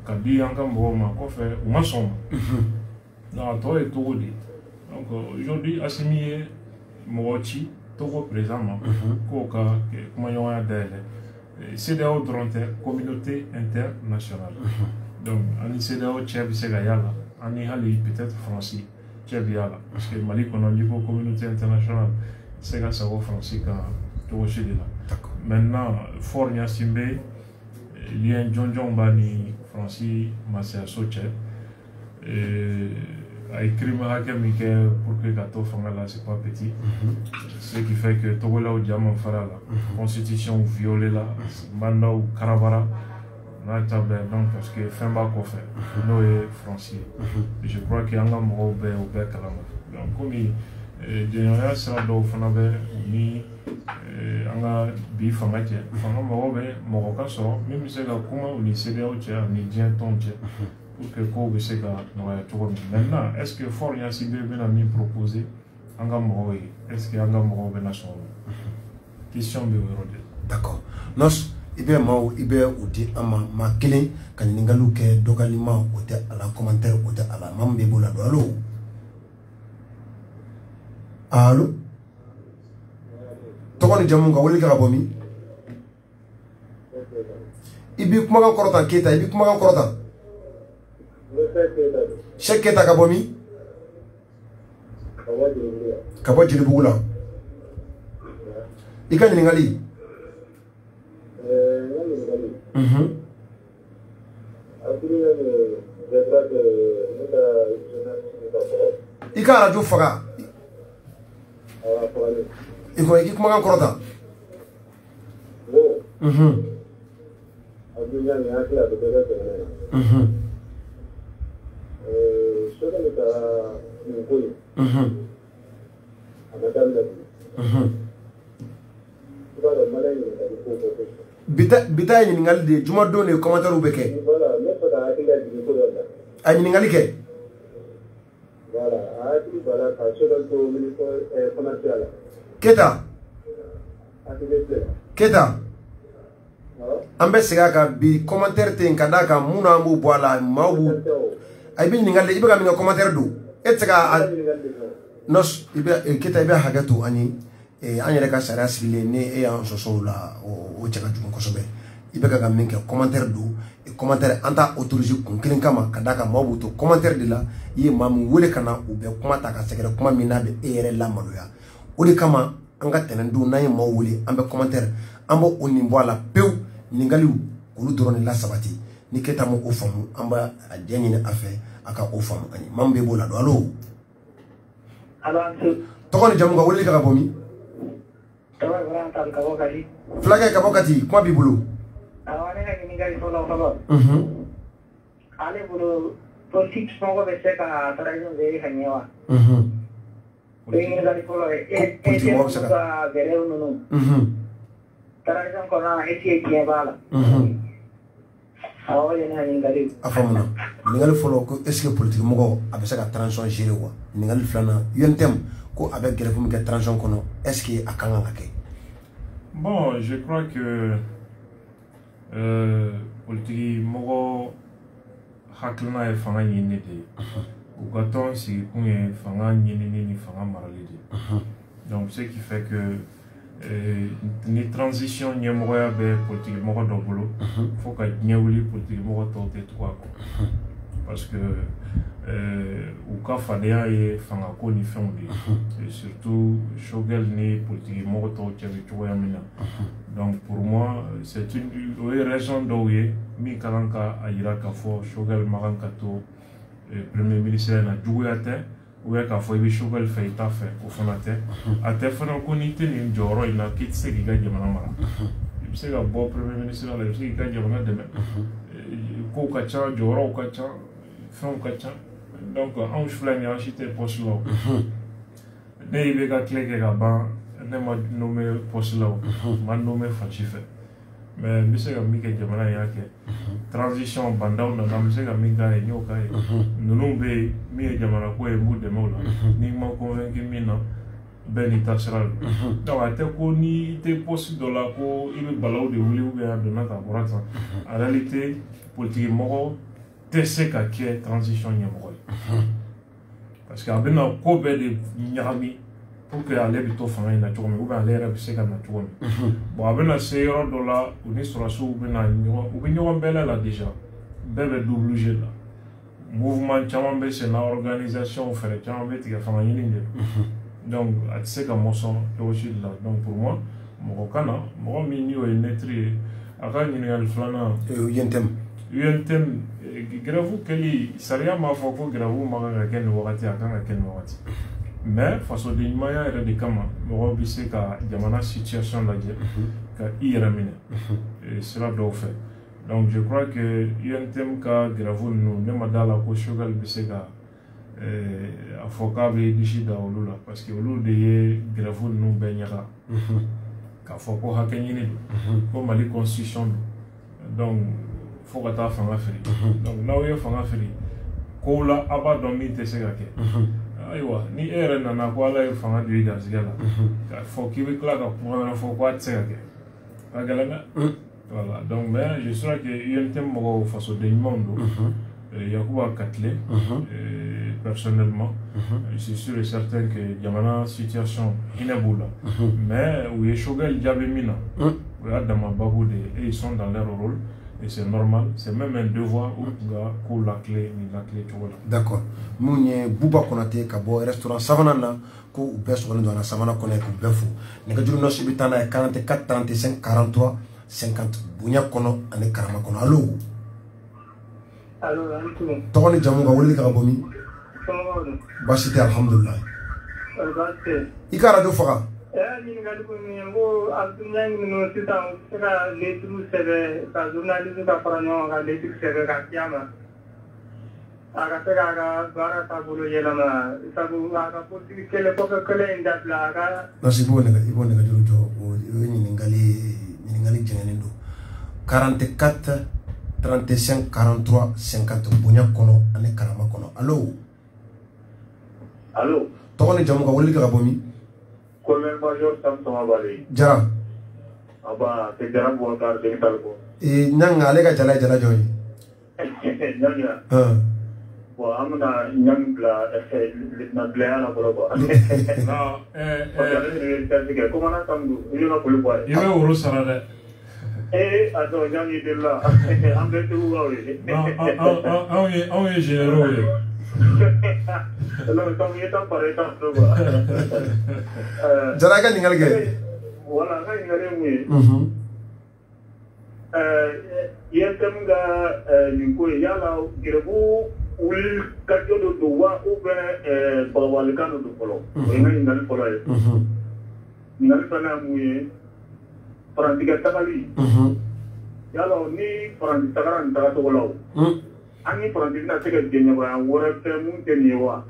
ka di an ka mɔgɔw ma kɔfɛ u ma sɔn ma. Donc a tɔ ye Togo de. Donc aujourd'hui Assimi ye mɔgɔ ci Togo président ma k'o ka kumaɲɔgɔnya dayɛlɛ. CEDEAO dɔrɔn tɛ communauté internationale. Donc ani CEDEAO cɛ bɛ se ka y'a la ani hali peut-être Faransi cɛ bɛ y'a la parce que Mali kɔnɔ n'i ko communauté internationale se ka sago Faransi ka cogo si de la. Maintenant fort Yacine bɛ lien jɔnjɔnw b'a ni Faransi masayaso cɛ. A ye crime hakɛ min kɛ pour que ka to fanga la c'est pas petit. Ce qui fait que Togolaw jama fara la constitution violée la mandaw karabara n'a table donc parce que fɛn b'a kɔfɛ n'o ye Faransi ye. Je crois que an ka mɔgɔw bɛ o bɛɛ kalama. Donc komi jɛɲɔgɔnya sira dɔw fana bɛ ni an ka bi fanga cɛ fanga mɔgɔw bɛ mɔgɔ ka sɔrɔ min bɛ se ka kuma u ni CEDEAO cɛ ani diɲɛ tɔnw cɛ pour que kow bɛ se ka nɔgɔya cogo min. Maintenant est-ce que fort Yacine bɛna min proposer an ka mɔgɔw ye est-ce que an ka mɔgɔw bɛna sɔn o ma? Question bɛ o yɔrɔ de. D'accord. Nos i bɛ maaw i bɛ o di an ma maa kelen ka ɲininkaliw kɛ dɔgɔyalima o tɛ a la commentaire o tɛ a la maa min bɛ bolo la don allo. Allo. Tɔgɔ ni jamu ka wele kɛ ka bɔ min? I b'i kumakan kɔrɔta Keyita i b'i kumakan kɔrɔta. Cheikh Keyita ka bɔ min? Ka bɔ Jelibugu la. I ka ɲininkali. I ka radio faga. I ko i k'i kumakan kɔrɔta. Bita ye ɲininkali de ye juma don de commentaire bɛ kɛ. A ɲininkali kɛ. Keyita. Keyita. An bɛ segin a kan bi commentaire tɛ yen ka d'a kan mun n'an b'u bɔ a la maaw b'u. A bɛ ɲininkali i bɛ ka min kɛ commentaire don e tɛ se ka Keyita i bɛ hakɛ to an ye an yɛrɛ ka sariya sigilen ni e y'an sɔsɔ o la o cɛ ka jugu kosɛbɛ i bɛ ka min kɛ commentaire don commentaire an t'a autorisé kun kelen kama ka d'a kan maaw b'u to commentaire de la i ye maa min wele ka na u bɛ kuma ta ka sɛgɛrɛ kuma min n'a bɛ e yɛrɛ lamaloya o de kama an ka tɛnɛndenw n'an ye maaw wele an bɛ commentaire an b'o o nin bɔ a la pewu ɲininkaliw olu dɔrɔn de la sabati ni keta mo o faamu an b'a diya ɲini a fɛ a ka o faamu ani maa min bɛ b'o la don allo tɔgɔ ni jamu ka weleli ka bɔ min fulakɛ ka bɔ Kati kuma b'i bolo ale bolo politique mɔgɔ bɛ se ka transition kɛ ka ɲɛ wa ɲininkali fɔlɔ ye ka gɛrɛw ninnu transition kɔnɔ est-ce que tiɲɛ b'a la awɔ ɲɛna ɲininkali a faamuna ɲininkali fɔlɔ ko est-ce que politique mɔgɔ a bɛ se ka transition gérer wa ɲininkali filanan UNTM ko a bɛ gɛrɛfu min kɛ transition kɔnɔ est-ce que a kan ka kɛ bon je crois que politique mɔgɔ hakilina ye fanga ɲini de ye u ka tɔn sigi kun ye fanga ɲinini ni fanga marali de donc ce qui fait que ni transition ɲɛmɔgɔya bɛ politique mɔgɔ dɔ bolo fo ka diɲɛ wuli politique mɔgɔ tɔw tɛ tugu a kɔ parce que u ka fadenya ye fanga ko ni fɛnw de ye et surtout Choguel ni politique mɔgɔ tɔw cɛ bɛ cogoya min na donc pour moi c'est une raison dɔw ye min ka kan ka a yira k'a fɔ Choguel ma kan ka to premier ministre na juguya tɛ ou bien k'a fɔ i bɛ Choguel fɛ i t'a fɛ o fana tɛ a tɛ fana ko n'i tɛ nin jɔyɔrɔ in na k'i tɛ se k'i ka jamana mara i bɛ se ka bɔ premier ministre la i bɛ se k'i ka jamana dɛmɛ kow ka ca jɔyɔrɔw ka ca fɛnw ka ca donc anw filɛ nin ye an si tɛ poste la o ne i bɛ ka tile kɛ ka ban ne ma nommé poste la o ma nommé fan si fɛ mais n bɛ se ka min kɛ jamana in y'a kɛ transition bandaw nana n bɛ se ka min k'a ye n y'o k'a ye ninnu bɛ yen min ye jamana ko ye n b'u dɛmɛ o la ni n ma convaincu min na bɛɛ n'i ta sira don donc a tɛ ko n'i tɛ poste dɔ la ko i bɛ balaw de wuli ou bien a donna ka bɔra tan en réalité politique mɔgɔ tɛ se ka kɛ transition ɲɛmɔgɔ ye parce que a bɛna ko bɛɛ de ɲagami pour que ale bɛ to fanga in na cogo min ou bien ale yɛrɛ bɛ se ka na cogo min bon a bɛna se yɔrɔ dɔ la u ni sɔrɔsiw bɛna ɲɔgɔn u bɛ ɲɔgɔn bɛlɛ la déjà bɛɛ bɛ double jeu la mouvement caman bɛ sen na organisation fɛrɛ caman bɛ tigɛ fanga ɲini de donc a tɛ se ka mɔsɔn cogo si de la donc pour moi mɔgɔ kana mɔgɔ min ni o ye neutre ye a ka ɲininkali filanan UNTM grève kɛli sariya m'a fɔ ko grève ma kan ka kɛ nin wagati a kan ka kɛ nin wagati mais fasoden ɲumanya yɛrɛ de kama mɔgɔw bɛ se ka jamana situation lajɛ ka i yɛrɛ minɛ sira dɔw fɛ donc je crois que UNTM ka grève ninnu ne ma d'a la ko Choguel bɛ se ka a fɔ k'a bɛ disi da olu la parce que olu de ye grève ninnu bɛɛ ɲaga k'a fɔ ko hakɛ ɲini don ko Mali constitution don donc fo ka taa fanga firi donc n'aw ye fanga firi kow la a b'a dɔn min tɛ se ka kɛ ayiwa ni e yɛrɛ nana ko ala ye fanga don i garisɛgɛ la k'a fɔ k'i bɛ tila ka kuma wɛrɛ fɔ ko a tɛ se ka kɛ a gɛlɛn dɛ voilà donc mais je sais que UNTM mɔgɔw fasoden ɲumanw don Yakuba Katile personnellement je suis sûr et certain que jamana situation hinɛ b'u la mais u ye Choguel jaabi min na o y'a dama babu de ye et ils sont dans leur rôle et c'est normal, c'est même un devoir pour la clé. D'accord. Nous sommes Bouba Konate, Kabo, restaurant Savana, où vous pouvez se dans la Savana Konate, vous pouvez vous. Nous sommes 44 35 43 50. Bounia Kono, Ane Karama Kono. Allô? Allô, Togoni Jamuga, Wili Karabomi. Bashite, Alhamdulillah. Ikara do Fara. Ni ngali ko ni ngo abdunya ni no sita sera letru sebe ka journalisme ka paranyo ka letru sebe ka kiama aga tera aga bara ta bolo yelama sabu aga poti kele ko kele indat la aga nasibo ne jojo o ni ngali jengene do 44 35 43 50 Bunya Kono ane Karama Kono. Allô? Allô? Togoni Jamuga, Wili Karabomi. Colonel Major Samson Abali. Jara. Aba, te jara bon tar de talko. Nyanga alega jala joy. Nyanga. Bo amna nyangla na blana boloba. Non, comment on attend il va pour le bois. Il va au Rosarade. Attends, nyangi de là. On est tout là. On est généreux. Non, comme il est en pareil temps, tu vois. Jaraga Ningalge. Voilà, là, il y a des il y a un thème de Ninko, il y a là, Grebu, ou le Kadio de Doua, ou bien Bawalikano de Polo. Il y a une Polo. Il y a un mouillé, Frantika Takali. Il y a là, ni Frantika Takatolo. Ani Frantika Takatolo, ou un thème de Niwa.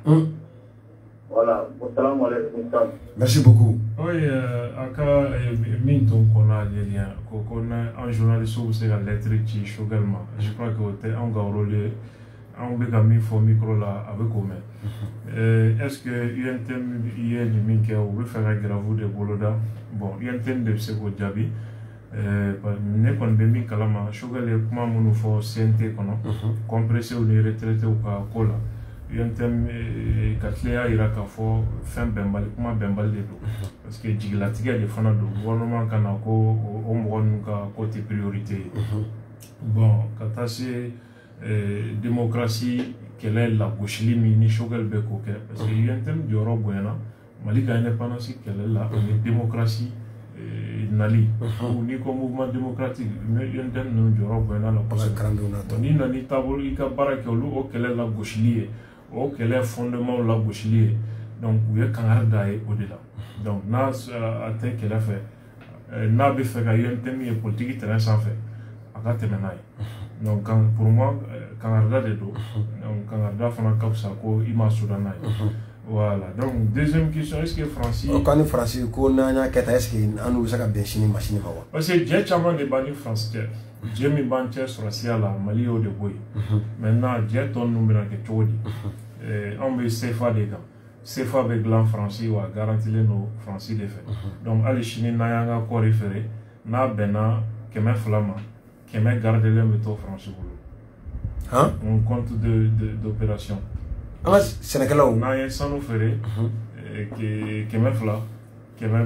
Voilà, salam alaikum. Merci beaucoup. Oui, aka minton kona lien kokona en journaliste ou c'est la lettre qui également. Je crois que c'était un rôle en béga mi fo micro là avec comment. Est-ce que UNTM hier du minke ou veut faire grave de boloda. Bon, UNTM de ce que jabi ne kon be mi kalama shogale kuma munu fo CNT kono compressé ou retraité ou ka kola. UNTM katleya ira ka fo fɛn bɛnbali kuma bɛnbali de don parce que jigilatigɛ de fana don gouvernement kana ko o mɔgɔ ninnu ka ko tɛ priorité ye bon ka taa se démocratie kɛlɛ lagosili min ni Choguel bɛ k'o kɛ parce que UNTM jɔyɔrɔ bonyana Mali ka indépendance kɛlɛ la ani démocratie nali ni ko mouvement démocratique UNTM ninnu jɔyɔrɔ bonyana la kosɛbɛ ni nani taabolo i ka baara kɛ olu o kɛlɛ lagosili ye o kɛlɛ fondement la gosili ye donc u ye kangari da ye o de la donc n'a a tɛ kɛlɛ fɛ n'a bɛ fɛ ka UNTM ye politique terrain sanfɛ a ka tɛmɛ n'a ye donc pour moi kangari da de don donc kangari da fana ka fisa ko i ma suda n'a ye voilà donc deuxième question est-ce que Fransi o kan ni Fransi ko n'an y'a kɛ tan est-ce que an n'u bɛ se ka bɛn sini ma wa parce que jɛ caman de b'an ni France cɛ jɛ min b'an cɛ sɔrɔsiya la Mali y'o de bɔ yen maintenant jɛ tɔ ninnu bɛna kɛ cogo di anw bɛ CFA de kan CFA bɛ dilan Faransi wa garantilen don Faransi de fɛ donc hali sini n'an y'an ka kɔɔri feere n'a bɛnna 200 ma 100 gardelen bɛ to Faransi bolo on compte d'opération an ka sɛnɛkɛlaw n'an ye sanu feere 200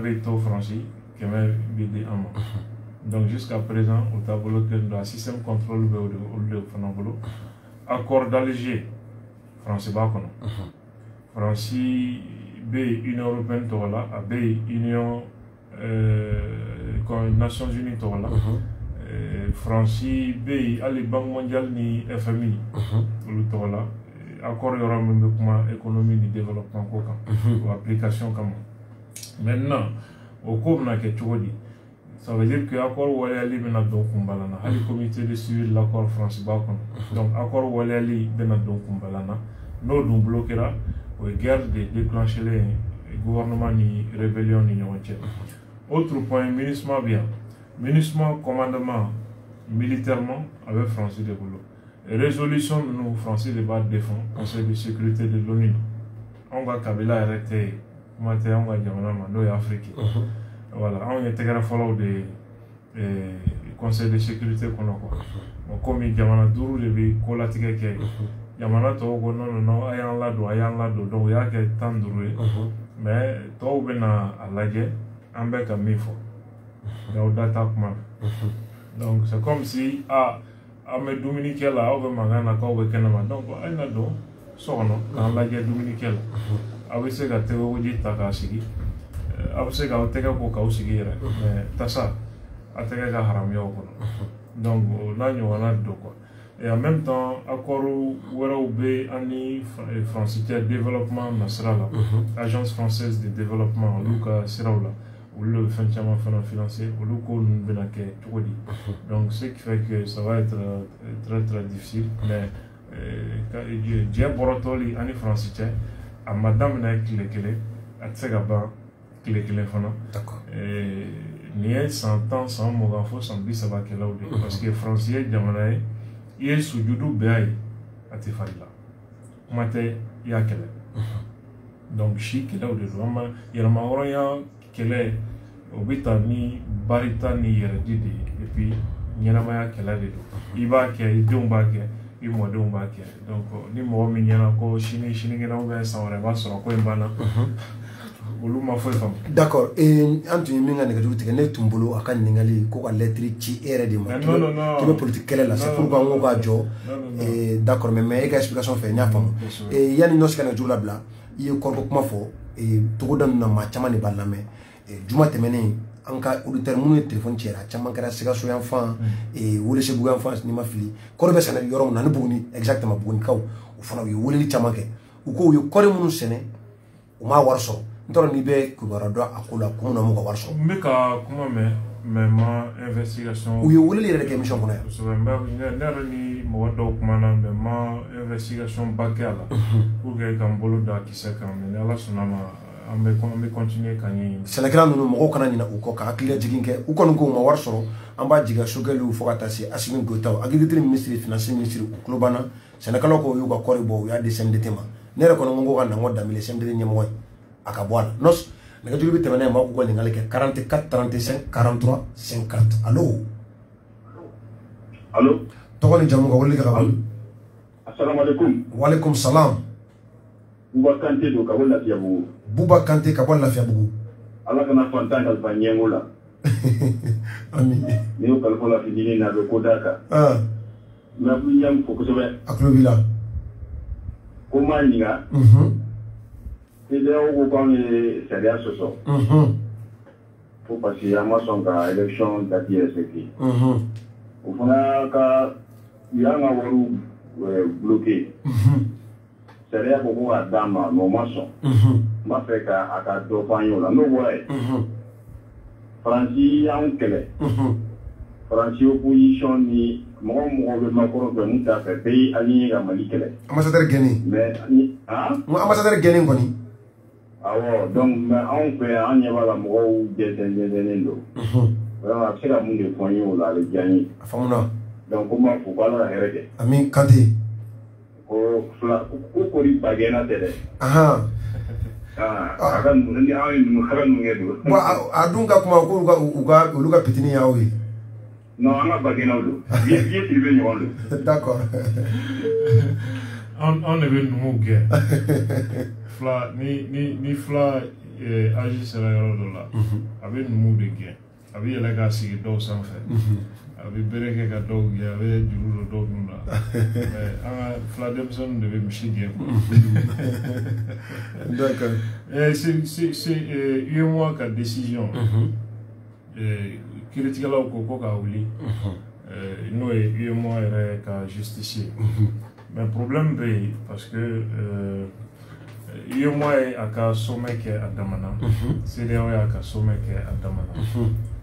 bɛ to Faransi 100 bɛ di an ma donc jusqu'à présent o taabolo kelen don a système contrôle bɛ olu de fana bolo accord d'Alger France b'a kɔnɔ Faransi bɛ Union européenne tɔgɔ la a bɛ Union Nations Unies tɔgɔ la Faransi bɛ hali Banque mondiale ni FMI olu tɔgɔ la accord yɔrɔ min bɛ kuma économie ni développement ko kan o application kama maintenant o ko bɛna kɛ cogo di ça veut dire que accord waleyali bɛna dɔn kunbala na hali comité de suivi de l'accord France b'a kɔnɔ donc accord waleyali bɛna dɔn kunbala na n'o dun bloquera o ye guerre de déclenchelen gouvernement ni rébellion ni ɲɔgɔn cɛ autre point MINUSMA bɛ yan MINUSMA commandement militairement a bɛ France de bolo résolution ninnu France de b'a défend conseil de sécurité de l'ONU anw ka kabila yɛrɛ tɛ yen kuma tɛ anw ka jamana ma n'o ye Afrique voilà anw ye tɛgɛrɛ fɔlɔw de conseil de sécurité kɔnɔ quoi bon komi jamana 5 de bɛ ko latigɛ kɛ jamana tɔw ko non a y'an ladon donc u y'a kɛ 15 ye mais tɔw bɛna a lajɛ an bɛ ka min fɔ nka o da t'a kuma donc c'est comme si an bɛ dumuni kɛ la aw bɛ mankan na k'aw bɛ kɛnɛma donc a ye na don so kɔnɔ k'an lajɛ dumuni kɛ la aw bɛ se ka tɛgɛkoji ta k'a sigi aw bɛ se k'aw tɛgɛ ko k'aw sigi yɛrɛ mais tasa a tɛgɛ ka haramuyaw kɔnɔ donc o n'a ɲɔgɔnna don quoi et en même temps accord wɛrɛw bɛ an ni France cɛ développement nasira la agence française de développement olu ka siraw la olu de bɛ fɛn caman fana financer olu ko ninnu bɛna kɛ cogo di donc ce qui fait que ça va être très très difficile mais diɲɛ bɔrɔtɔli ani France cɛ a ma daminɛ tile kelen a tɛ se ka ban tile kelen fana nin ye san 10 san 20 fo san 30 kɛlaw de parce que France ye jamana ye i ye sujudu bɛɛ ye a tɛ fari la kuma tɛ i y'a kɛlɛ donc si kɛlɛw de don an ma yɛlɛma hɔrɔnya kɛlɛ o bɛ ta ni barita ni yɛrɛdi de ye et puis ɲɛnamaya kɛlɛ de don i b'a kɛ i denw b'a kɛ i mɔdenw b'a kɛ donc ni mɔgɔ min ɲɛna ko sinikɛnɛ ou bien san wɛrɛ b'a sɔrɔ ko in banna olu ma foyi faamu. D'accord an tun ye min ka nɛgɛjuru tigɛ ne tun bolo a ka ɲininkali ko ka lettre ci e yɛrɛ de ma k'i bɛ politique kɛlɛ la c'est pourquoi n ko k'a jɔ d'accord mais e ka explication fɛ n y'a faamu yanni ɲɔsi ka nɛgɛjuru labila i ye kɔrɔbɔ kuma fɔ togoda ninnu na maa caman de b'a lamɛn juma tɛmɛnen an ka auditeur minnu ye téléphone ci yɛrɛ caman kɛra Sikaso yan fan Welesebugu yan fan n'i ma fili kɔri bɛ sɛnɛ yɔrɔ min na ni Buguni exactement Bugunikaw o fana u ye weleli caman kɛ u ko u ye kɔri minnu sɛnɛ u m'a wari sɔrɔ n t'a dɔn n'i bɛ kibaruya dɔn a ko la kun na m'u ka wari sɔrɔ. n bɛ ka kuma mɛn mais ma investigation. u ye weleli yɛrɛ de kɛ émission kɔnɔ yan. kosɛbɛ ne yɛrɛ ni mɔgɔ dɔw kumana mais ma investigation ba kɛ a la pour que ka n bolo da kisɛ kan mais ni Ala sɔnna ma an bɛ continuer ka ɲɛɲini. Sɛnɛkɛla ninnu mɔgɔw kana ɲinɛ u kɔ ka hakilila jigin kɛ u kɔni ko u ma wari sɔrɔ an b'a jigin Sogɛliw fo ka taa se Assimi Goïta agriculture ministre finance ministre u tulo banna sɛnɛkɛlaw ko u y'u ka kɔɔri bɔ u y'a di CMDT ma ne yɛrɛ kɔni ko ka Nangɔ Danbele CMDT ɲɛmɔgɔ ye a ka bɔ a la nos nɛgɛjuru bɛ tɛmɛ n'a ye maa k'u ka ɲininkali kɛ 44 35 43 50 allo. allo. tɔgɔ ni jamu ka weleli kɛ ka bɔ. asalaamaaleykum. waaleykum salaam. Buba Kante don ka bɔ Lafiyabugu. Buba Kante ka bɔ Lafiyabugu. Ala kana fantan kalifa ɲɛngo la. Ami. Ni y'o kalifa la fitinin na a bɛ ko d'a kan. N bɛ ɲɛ fo kosɛbɛ. A tulo b'i la. Ko n b'a ɲininka. CEDEAO ko k'anw ye sariya sɔsɔ. Ko parce que an ma sɔn ka élection date respecté. O fana ka u y'an ka wariw bloqué. Sariya ko ko k'a d'an ma mais o ma sɔn. N b'a fɛ ka a ka dɔ fɔ an ye o la n'o bɔra yen. Faransi y'anw kɛlɛ. Faransi opposition ni mɔgɔ mɔgɔ bɛ Macron fɛ mun t'a fɛ bɛɛ y'i aligné ka Mali kɛlɛ. Ambassadeur Guéni. Mais n ko ambassadeur Guéni kɔni. Awɔ donc mais anw fɛ an ɲɛ b'a la mɔgɔw dɛsɛlen don. Vraiment a bɛ se ka mun de fɔ n ye o la a bɛ diya n ye. A faamuna. Donc ko n b'a fɔ ko Ala ka hɛrɛ kɛ. Ami Kante. Ko kori bagɛna tɛ dɛ. A ka ni anw ye numu kɛ don. Bon a dun ka kuma ko olu ka pitini y'aw ye. Non an ka bagɛnaw don. Biye siri bɛ ɲɔgɔn don. D'accord. Anw de bɛ numu gɛn. Fila ni fila aji sera yɔrɔ dɔ la a bɛ numu de gɛn a bɛ yɛlɛ k'a sigi dɔw sanfɛ a bɛ bere kɛ ka dɔw gɛn a bɛ juru don dɔw nun na mais an ka fila denmisɛnninw de bɛ misi gɛn D'accord. c'est UEMOA ka décision kiiritigɛlaw ko k'a wuli n'o ye UEMOA yɛrɛ ka justicier mais problème bɛ yen parce que UEMOA ye a ka sommet kɛ a damana CEDEAO ye a ka sommet kɛ a damana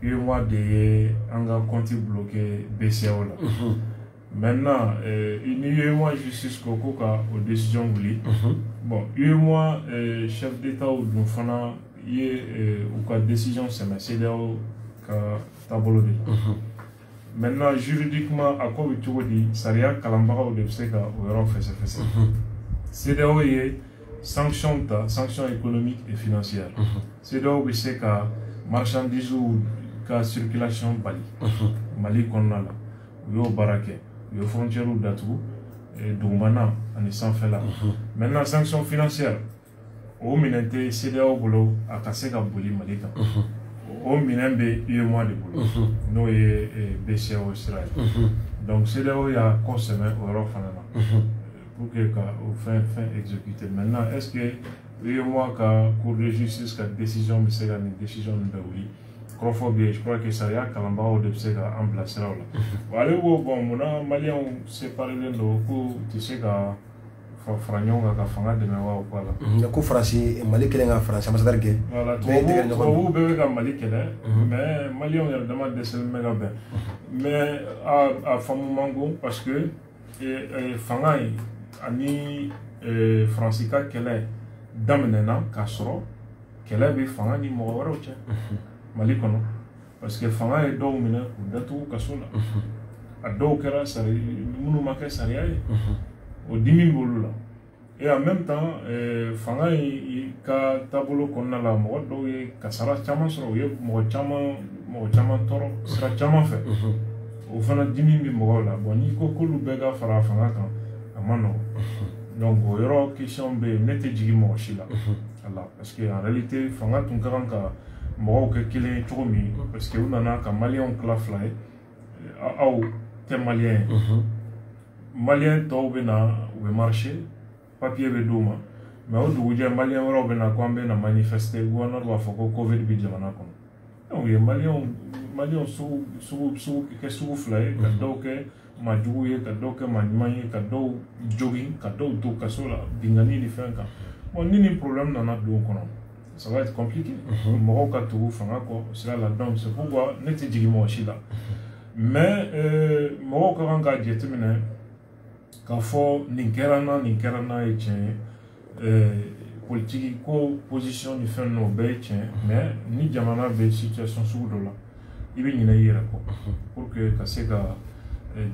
UEMOA de ye an ka compte bloqué BCEAO la maintenant ni UEMOA justice ko ka o décision wuli bon UEMOA chef d'état dun fana ye u ka décision sɛmɛ CEDEAO ka taabolo de la maintenant juridiquement a ko bɛ cogo di sariya kalanbagaw de bɛ se ka o yɔrɔ fɛsɛfɛsɛ CEDEAO ye sanction économique et financière. CEDEAO bɛ se ka marchandise ka circulation bali Mali kɔnɔna la u y'o baara kɛ u ye frontière datugu dugumana ani sanfɛla maintenant sanction financière o minɛn tɛ CEDEAO bolo a ka se ka boli Mali kan o minɛn bɛ UEMOA de bolo n'o ye BCEAO sira ye donc CEDEAO y'a kɔ sɛmɛ o yɔrɔ fana na pour que ka o fɛn exécuter maintenant est-ce que UEMOA ka cour de justice ka décision bɛ se ka nin décision ninnu bɛɛ wuli kɔrɔfɔ bɛ yen je crois que sariya kalanbagaw de bɛ se ka an bila siraw la bon ale ko bon munna maliyɛnw séparelen don ko tɛ se ka fara ɲɔgɔn kan ka fanga dɛmɛ wa o ko la. ko Faransi Mali kelen ka Faransi ambassadeur gɛn. voilà tubabuw bɛɛ bɛ ka Mali kɛlɛ mais maliyɛnw yɛrɛ dama dɛsɛlen bɛ ka bɛn mais a faamu man go parce que fanga in ani Faransi ka kɛlɛ daminɛna k'a sɔrɔ kɛlɛ bɛ fanga ni mɔgɔ wɛrɛw cɛ Mali kɔnɔ parce que fanga ye dɔw minɛ k'u datugu kaso la a dɔw kɛra minnu ma kɛ sariya ye o dimi b'olu la et en même temps fanga in ka taabolo kɔnɔna la mɔgɔ dɔw ye kasara caman sɔrɔ u ye mɔgɔ caman tɔɔrɔ sira caman fɛ o fana dimi bɛ mɔgɔw la bon n'i ko k'olu bɛɛ ka fara fanga kan a ma nɔgɔn donc o yɔrɔ question bɛ yen ne tɛ jigin mɔgɔ si la voilà parce que en réalité fanga tun ka kan ka mɔgɔw kɛ kelen ye cogo min parce que u nana ka maliyɛnw tila fila ye aw tɛ maliyɛn ye maliyɛn tɔw bɛ na u bɛ marché papier bɛ d'u ma mais o dugujɛ maliyɛn wɛrɛw bɛ na ko an bɛ na manifester gouverneur b'a fɔ ko covid bɛ jamana kɔnɔ donc u ye maliyɛnw kɛ sugu fila ye ka dɔw kɛ maa jugu ye ka dɔw kɛ maa ɲuman ye ka dɔw jogin ka dɔw to kaso la bingani ni fɛn kan bon ni nin problème nana don kɔnɔ ça va être compliqué mɔgɔw ka tugu fanga kɔ sira la donc c'est pourquoi ne tɛ jigin mɔgɔ si la mais mɔgɔw ka kan k'a jateminɛ k'a fɔ nin kɛra n na ye tiɲɛ ye politique ko position ni fɛn ninnu o bɛɛ ye tiɲɛ mais ni jamana bɛ situation sugu dɔ la i bɛ ɲinɛ i yɛrɛ kɔ pour que ka se ka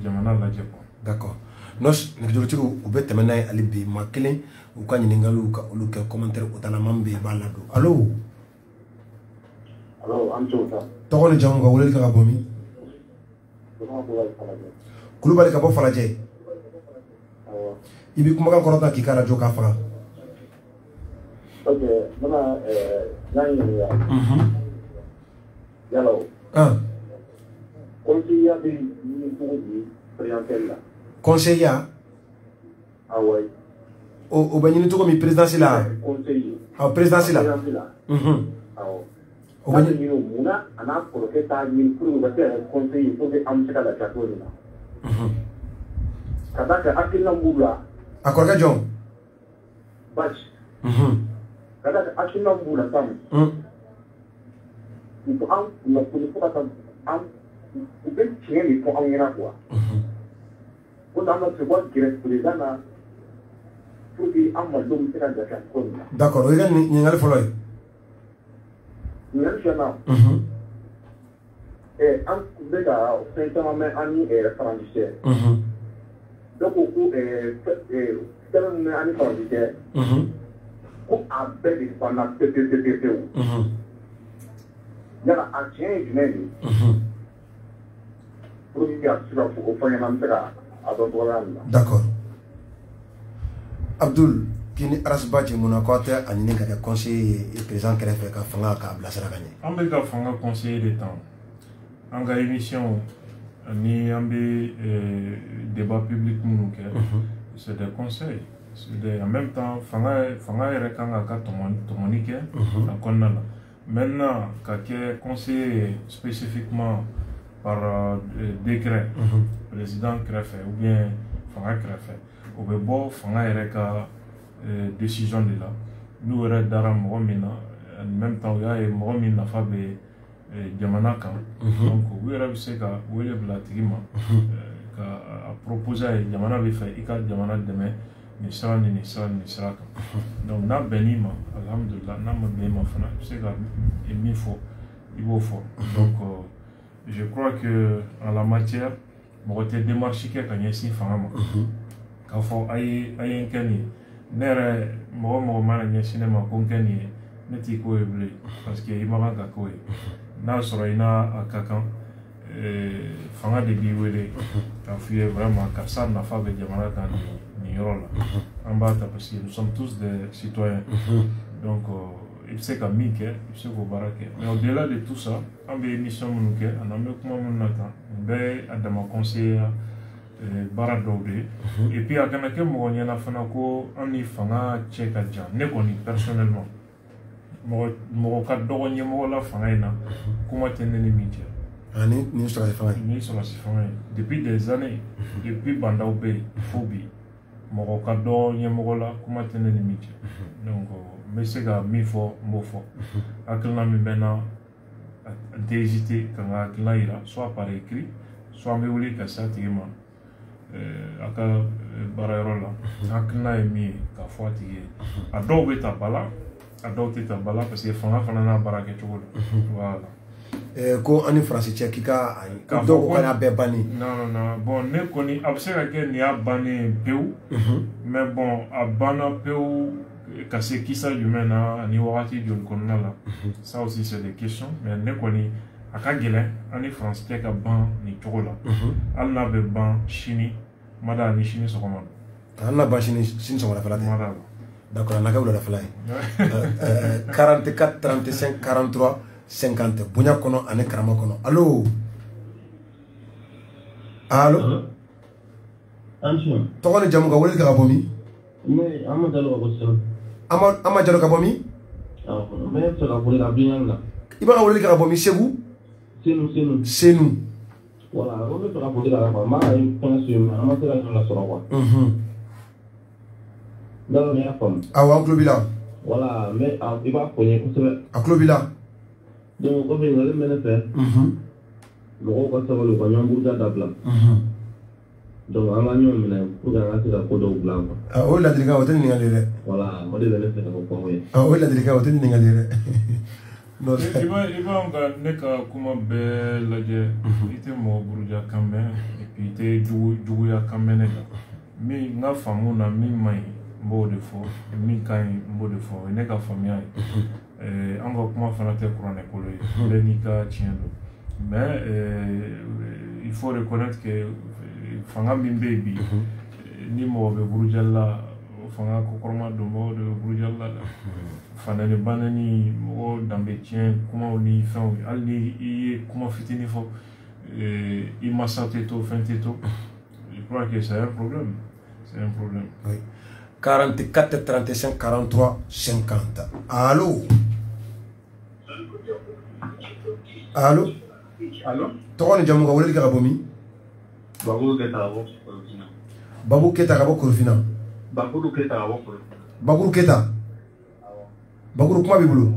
jamana lajɛ quoi. D'accord. Nos nɛgɛjurutigiw u bɛ tɛmɛ n'a ye hali bi maa kelen u ka ɲininkaliw ka olu kɛ commentaire o tana man bɛ yen b'a ladon allo. Allo an t'o ta. Tɔgɔ ni jamu ka weleli kɛ ka bɔ min. Kulubali ka bɔ Falajɛ. Awɔ. I bɛ kumakan kɔrɔta k'i ka radio k'a faga. Ok n bɛna n'a ɲininka. Yala o. Conseiller bɛ ɲini cogo di présidentielle la. Conseiller. Awɔ. O bɛ ɲini cogo min présidentielle la. Conseiller. Awɔ présidentielle la. Awɔ. O bɛ ɲini munna a n'a kɔrɔkɛ t'a ɲini pour que u ka se ka kɛ conseiller pour que an bɛ se ka lafiya cogo min na. Ka d'a kan hakilina b'u la. A kɔrɔkɛ jɔn. Basi. Ka d'a kan hakilina b'u la sisan. U bɛ an kunnafoni fo ka taa an u bɛ tiɲɛ de fɔ anw ɲɛna quoi. O de an ka se ka gɛrɛ président na pour que an malidenw bɛ se ka lafiya cogo min na. D'accord o ye ka ɲininkali fɔlɔ ye. Ɲininkali filanan. An bɛ ka fɛn caman mɛn an ni Faransi cɛ. Dɔw ko ko sɛbɛn min bɛ an ni Faransi cɛ. Ko a bɛɛ de banna pewu. Yala a tiɲɛ ye jumɛn ye. Pour que a se ka fɔ o fɔ ɲɛna an bɛ se ka a dɔn cogoya min na. D'accord. Abdul k'i ni Arasiba cɛ mun na k'aw tɛ a ɲini ka kɛ conseiller ye président kɛrɛfɛ ka fanga k'a bilasira ka ɲɛ. An bɛ ka fanga conseiller de tan an ka émission ni an bɛ débat public minnu kɛ c'est des conseils en même temps fanga yɛrɛ kan ka tɔmɔni kɛ a kɔnɔna la maintenant ka kɛ conseiller spécifiquement par décret président kɛrɛfɛ ou bien fanga kɛrɛfɛ o bɛ bɔ fanga yɛrɛ ka décision de la n'u yɛrɛ dara mɔgɔ min na en même temps u y'a ye mɔgɔ min nafa bɛ jamana kan donc u yɛrɛ bɛ se ka wele bila tigi ma ka a proposer a ye jamana bɛ fɛ i ka jamana dɛmɛ nin sira ni nin sira nin sira kan donc n'a bɛnn'i ma alhamdulillah n'a ma bɛn i ma fana i bɛ se ka min fɔ i b'o fɔ donc je crois que en la matière mɔgɔ tɛ démarche kɛ ka ɲɛsin fanga ma k'a fɔ a ye n kɛ nin ye ne yɛrɛ mɔgɔ mana ɲɛsin ne ma ko n kɛ nin ye ne t'i k'o ye bilen parce que i ma kan ka k'o ye n'a sɔrɔ i n'a a ka kan fanga de b'i wele k'a f'i ye vraiment karisa nafa bɛ jamana kan nin yɔrɔ la an b'a ta parce que nous sommes tous des citoyens donc i bɛ se ka min kɛ i bɛ se k'o baara kɛ mais au-delà de tout ça an bɛ émission minnu kɛ ani an bɛ kuma minnu na tan nin bɛɛ ye a dama conseiller baara dɔw de ye et puis a kana kɛ mɔgɔ ɲɛna fana ko an ni fanga cɛ ka jan ne kɔni personnellement mɔgɔ ka dɔgɔ ɲɛmɔgɔ la fanga in na kuma tɛ ne ni min cɛ. Ani ni sɔrɔsi fanga ye. Ni sɔrɔsi fanga ye depuis des années depuis bandaw bɛ yen fo bi mɔgɔ ka dɔgɔ ɲɛmɔgɔ la kuma tɛ ne ni min cɛ donc n bɛ se ka min fɔ n b'o fɔ hakilina min bɛ n na n tɛ hésiter ka n ka hakilina yira soit par écrit soit an bɛ wuli ka se a tigi ma a ka baarayɔrɔ la hakilina ye min ye k'a fɔ a tigi ye a dɔw bɛ ta ba la a dɔw tɛ ta ba la parce que fanga fana n'a baara kɛcogo don voilà. Ko an ni Faransi cɛ k'i ka dɔw ko k'a bɛɛ banni. non bon ne kɔni a bɛ se ka kɛ nin y'a bannen pewu mais bon a banna pewu ka se kisa jumɛn na ani wagati joli kɔnɔna la ça aussi c'est des questions mais ne kɔni a ka gɛlɛn an ni Faransi ka ban nin cogo la hali n'a bɛ ban sini mada ni sini sɔgɔma. On a pas fini sur la falaise. D'accord, on a qu'à la falaise. 44 35 43 50. Bunya kono ane karama kono. Allô? Allô? Antion. Toko ni jamu ka wele ka bomi? Mais Amadalo ko so. Amadalo ka bomi? Ah, mais ça la pour la bien là. Iba ka wele ka bomi Sebu? Senu. Voilà, on veut la pour la ma ai pensé Amadalo la so wa. Dans la femme. Ah wa klobila. Voilà, mais il va connaître ko so. A klobila. Donc ko be ngale mena fe. Lo ko sa lo ko nyambu da dabla. Donc on va nous mener pour garantir la code au blanc. Ah oui la délicat hôtel ningalere. Voilà, moi de venir faire ko oui. Ah oui la délicat hôtel ningalere. Non, il va encore neka kuma be laje ite mo buruja kambe et puis ite jugu ya kambe neka. Mi nga famu na mi mai mbo de fo, mi kai mbo de fo, neka famia. Anga kuma fana te kurane kolo. Le nika tiendo. Mais il faut reconnaître que fanga mimbebi ni mo be burujalla fanga ko korma do mo de burujalla fana ne banani mo dambe tien kuma oni fan ali i kuma fitini fo i masate to fente to je crois que c'est un problème. Oui. 44 35 43 50. Allô? Allô? Toko ni jamu ka wele ka bomi? Babou Keta abo Korofina. Babou Keta abo Korofina. Babou Keta abo Korofina. Babou Keta. Babou kuma bibulu.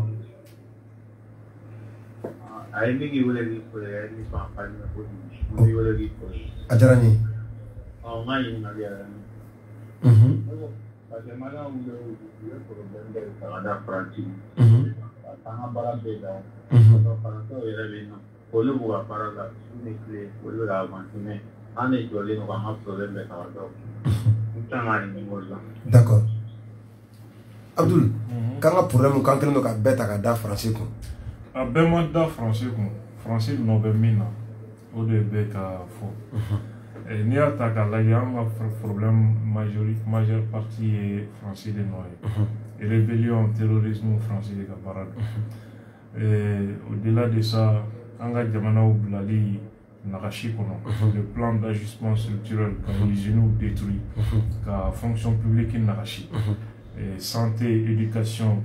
Ai ni wala ni ko ya ni pa pa ni ko ni wala ni ko. Ajarani. Ah ngai na dia. Parce mana ulo problem de ada prati. Tanga bara beda. Ko para to era bino. Ko lu buka para la ni kle ko lu la mantine. Ane joli no kama problem de kawato. Utanga ni ngolga. D'accord. Abdul, quand un problème quand on a bête à da français ko. A be mo da français ko. Français no be mina. O de be ka fo. Et ni attaque la yam problème majeure partie est français de noyer. Et rébellion terrorisme français de camarades. Et au-delà de ça, anga jamana ou blali nagashi kono. Le plan d'ajustement structurel quand les genoux détruits, la fonction publique nagashi. Santé, éducation,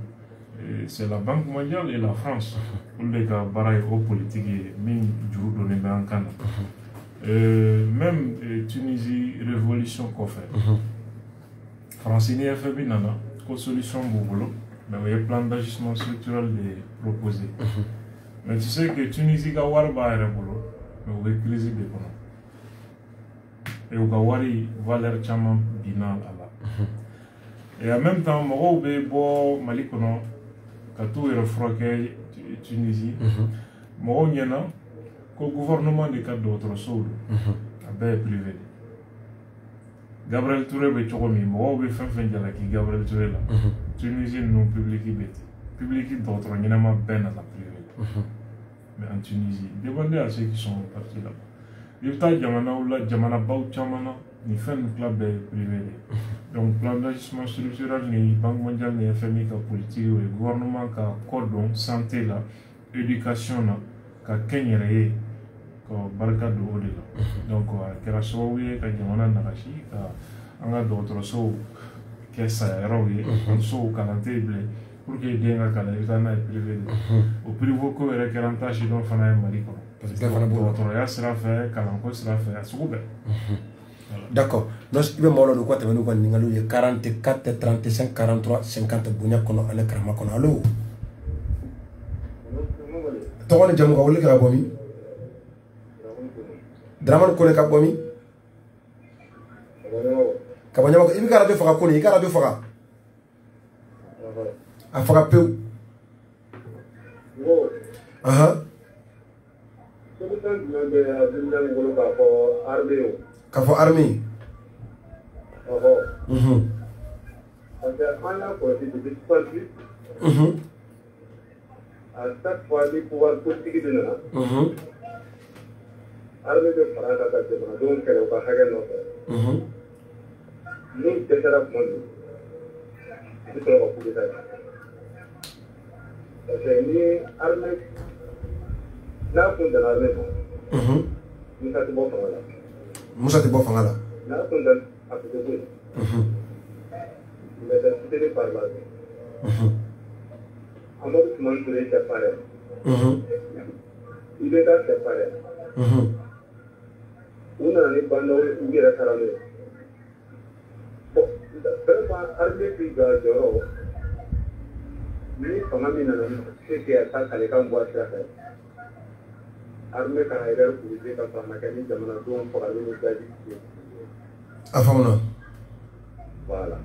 c'est la Banque mondiale et la France. Pour les gars baraye au politique et min juru donné ben kan. Même Tunisie révolution qu'on fait. France n'y a fait bien nana. Qu'aux solutions boulot. Mais il y a plan d'ajustement structurel de proposer. Mais tu sais que Tunisie a warba et boulot. Mais on va crise de kono. Et on va wari valeur chama binal ala. Et en même temps, on va bo malikono. Quand tout est refroqué Tunisie. Mo nyana. Le gouvernement de cadre d'autres sols, avec privé. Gabriel Touré est choqué, moi je vais faire qui Gabriel Touré là. Tunisie non public public d'autres, il n'y a pas ben à la privé. Mais en Tunisie, demandez à ceux qui sont partis là. Il y a des gens là, Jamana Bau Chamana, ni fait un club privé. Donc plan d'ajustement structurel, ni Banque mondiale, ni FMI, ni politique, le gouvernement qui a cordon santé là, éducation là, qui a kenyere. Barka do de la donc kera so ye ka jamana nagashi ka anga d'autres so que ça roye on so kalantable pour que denga kala itana privé au privé ko era karanta shi don fana mali ko parce que d'autres ya sera fait kalanko sera fait à soube. D'accord. Donc il be molo do ko tebe no ko ningalu 44 35 43 50 bunya kono ale krama kono allo to woni jamu ko wuli kala bomi Draman kone ka bomi kabanya ko ibi radio faka kone ikara radio faka afaka peu aha ka fo army à chaque fois les pouvoirs politiques de nous armée de France a donc qu'elle va faire notre nous dɛsɛra kuma min i bɛ sɔrɔ ka coup d'état kɛ parce que ni armée n'a kun danna armée ma Musa tɛ bɔ fanga la. Musa tɛ bɔ fanga la. N'a kun dan a tɛ bɔ yen. Mais c'est soutenu par l'armée. Amadou Toumani Touré c'est pareil. IBK c'est pareil. U nana ni bandaw ye u yɛrɛ taara n'o ye. Bon vraiment armée bi ka jɔyɔrɔ ni fanga min nana se kɛ ka kalekan bɔ a sira fɛ armée ka yɛrɛ kuruze ka fanga kɛ ni jamanadenw fagali ni daji ye. A faamuna. Voilà.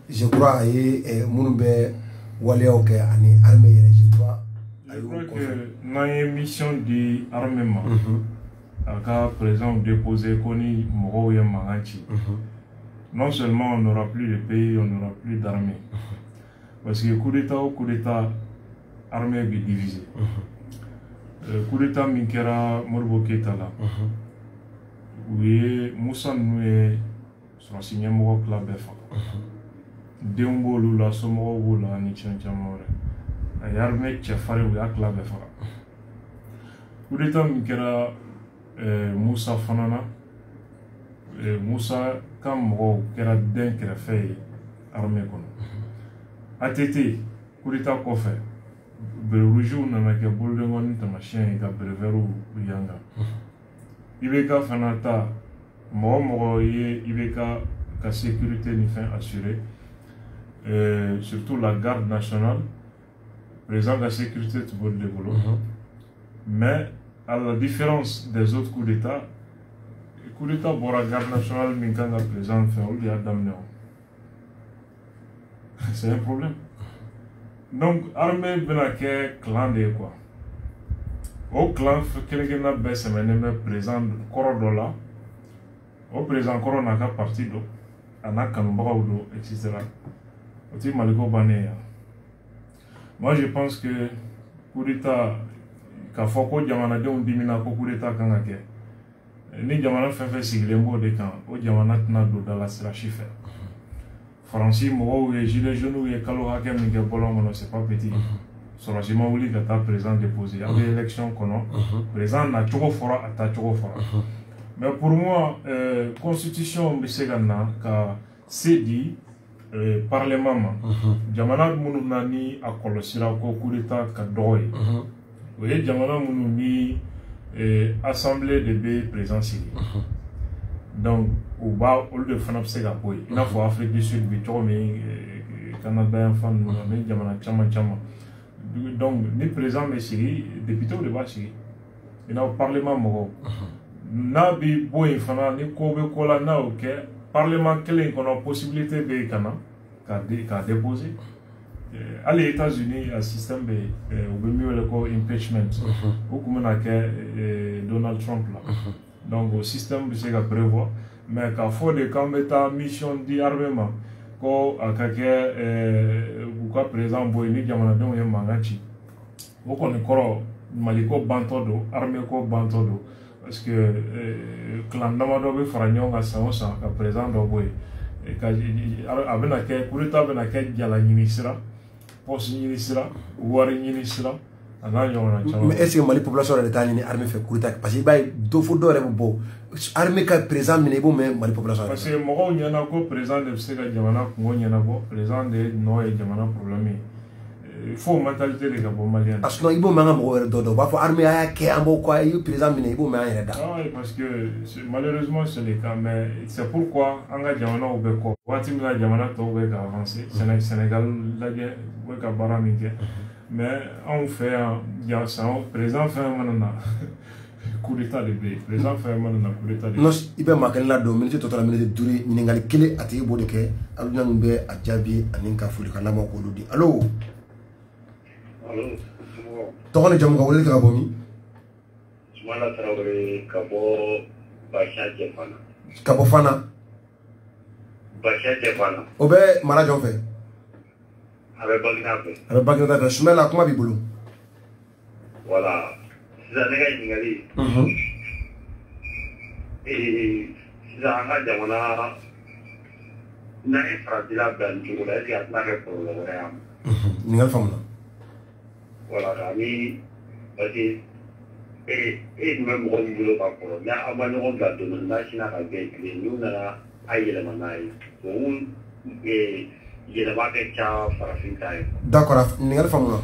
Je crois a ye minnu bɛ waleyaw kɛ ani armée yɛrɛ je crois. Je crois que n'an ye mission di armée ma. A ka président déposé ko ni mɔgɔw ye mankan ci. Non seulement on n'aura plus de pays, on n'aura plus d'armée. Parce que coup d'état ou coup d'état, armée est divisée. Coup d'état min kɛra Modibo Keïta la. U ye Musa ninnu ye sɔrɔsi ɲɛmɔgɔ tila bɛɛ faga. Denw b'olu la, somɔgɔw b'o la ni cɛn caman wɛrɛ. A ye armée cɛfarin u y'a tila bɛɛ faga. Coup d'état min kɛra Musa fana na. Musa ka mɔgɔw kɛra den kɛrɛfɛ ye armée kɔnɔ. ATT coup d'état kɔfɛ bere rougew nana kɛ bolodengɔni taamasiyɛn ye ka bere vɛriw yanga. IBK fana ta mɔgɔ mɔgɔ ye IBK ka sécurité ni fɛn assuré, surtout la garde nationale, président de la sécurité tun b'olu de bolo. Mais à la différence des autres coups d'état, coup d'état bɔra garde nationale min kan ka président fɛn olu de y'a daminɛ o. C'est un problème. Donc armée bɛna kɛ clan de ye quoi. O clan kelen-kelenna bɛɛ sɛmɛnen bɛ président kɔrɔ dɔ la. O président kɔrɔ n'a ka parti don, a n'a kanubagaw don, etc. O ti Maliko bannen ye. Moi je pense que coup d'état k'a fɔ ko jamanadenw dimina ko coup d'état kan ka kɛ. Ni jamana fɛn fɛn sigilen b'o de kan, o jamana tɛna don da la sira si fɛ. Faransi mɔgɔw ye gilets jaunes ye kalo hakɛ min kɛ bɔlɔn kɔnɔ, c'est pas petit. Sɔrɔsi ma wuli ka taa président déposer. A bɛ élection kɔnɔ, président na cogo fɔra, a taa cogo fɔra. Mais pour moi, constitution bɛ se ka na ka se di parlement ma. Jamana minnu na ni a kɔlɔsira ko coup d'état ka dɔgɔ ye. O ye jamana minnu ni assemblée de bɛ président sigi. Donc u b'a olu de fana bɛ se ka bɔ yen. I n'a fɔ Afrique du Sud bɛ cogo min, Canada yan fan ninnu na ni jamana caman caman. Donc ni président bɛ sigi, député de b'a sigi. I n'a fɔ parlement mɔgɔw. N'a bɛ bɔ yen fana ni ko bɛ ko la n'a y'o kɛ, parlement kelen kɔnɔ possibilité bɛ yen ka na k'a déposer. Hali États-Unis a système bɛ yen, u bɛ min wele ko impeachment. O tun bɛna kɛ Donald Trump la. Donc o système bɛ se ka prévoir. Mais k'a fɔ de k'an bɛ taa mission di armée ma ko a ka kɛ u ka président bɔ yen ni jamanadenw ye mankan ci. O kɔni kɔrɔ Maliko bantɔ don, armée ko bantɔ don. Parce que clan damadɔ bɛ fara ɲɔgɔn kan san o san ka président dɔ bɔ yen. A bɛna kɛ coup d'état bɛna kɛ jala ɲini sira, poste ɲini sira, wari ɲini sira. Mais est-ce que Mali population yɛrɛ de t'a ɲini armée fɛ coup d'état parce que i b'a ye dɔ fo dɔ yɛrɛ bɛ bɔ armée ka président minɛ i b'o mɛn Mali population. Parce que mɔgɔw ɲɛna ko président de bɛ se ka jamana kungo ɲɛnabɔ, président de nɔ ye jamana problème ye. Il faut mentalité de ka bɔ malien. Sinon i b'o mɛn an ka mɔgɔw yɛrɛ dɔ dɔn u b'a fɔ armée a y'a kɛ an b'o kɔ i ye président minɛ i b'o mɛn an yɛrɛ da. Oui, parce que malheureusement c'est le cas, mais c'est pourquoi an ka jamanaw bɛ kɔ waati min na jamana tɔw bɛ ka avancer. Sénégal lajɛ u bɛ ka baara min kɛ. Mais anw fɛ yan san président fɛn mana na coup d'état de bɛ yen, président fɛn mana na coup d'état de bɛ yen. Non i bɛ maa kelen ladon minute tɔ tora minute 5 ɲininkali kelen a tigi b'o de kɛ Haruna min bɛ a jaabi ani ka folikan lamɛn k'olu di. Allo. Allo. Tɔgɔ ni jamu ka wele ka bɔ min? Sumala Traoré ka bɔ Bachia Fana. Ka bɔ Fana. Bachia Fana. O bɛ mara jɔn fɛ? A bɛ Baginda fɛ. A bɛ Baginda fɛ. Sumala kuma b'i bolo. Voilà. Sisan ne ka ɲininkali. Sisan an ka jamana n'a ye faratila bila nin cogo la est-ce que a tɛna kɛ kɔlɔlɔ wɛrɛ y'a ma. ɲininkali faamuna. voilà ani parce que e tun bɛ mɔgɔ min bolo ka kɔrɔ n'a aw ma ɲɔgɔn bila don min n'a sinna ka kɛ tile n'u nana a yɛlɛma n'a ye o yɛlɛma kɛ ca farafin ta ye. d'accord ɲininkali faamuna.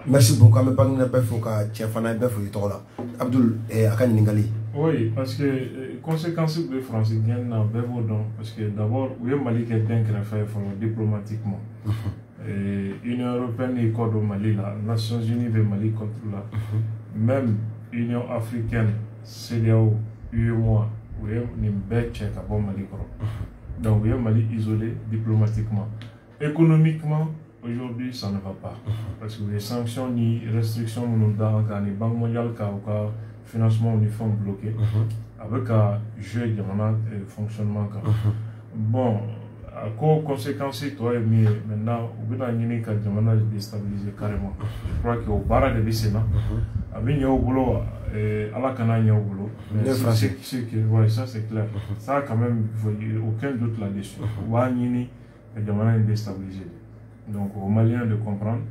Merci beaucoup. An bɛ Banginda bɛɛ fo ka cɛ fana bɛɛ fo i tɔgɔ la. Abdul a ka ɲininkali. Oui, parce que conséquences de français gɛn na bɛɛ b'o dɔn parce que d'abord u ye Mali kɛ den kɛrɛfɛ fɔlɔ diplomatiquement. Union européenne y'i kɔ don Mali la, Nations unies bɛ Mali contre la, même Union africaine, CEDEAO, UEMOA u ye nin bɛɛ cɛ ka bɔ Mali kɔrɔ. Donc u ye Mali isolé diplomatiquement. Économiquement, aujourd'hui, ça ne va pas. Parce que les sanctions ni restrictions nous donnent les banques mondiales qui ont financement uniforme bloqué avec un jeu de fonctionnement. Bon, à quoi conséquences, toi et moi, maintenant, on va déstabiliser carrément. Je crois qu'au bar de Bissena, avec au boulot, à la canaille au boulot. Ouais, ça c'est clair. Ça, quand même, aucun doute là-dessus. On va déstabiliser. Donc, aux Maliens de comprendre,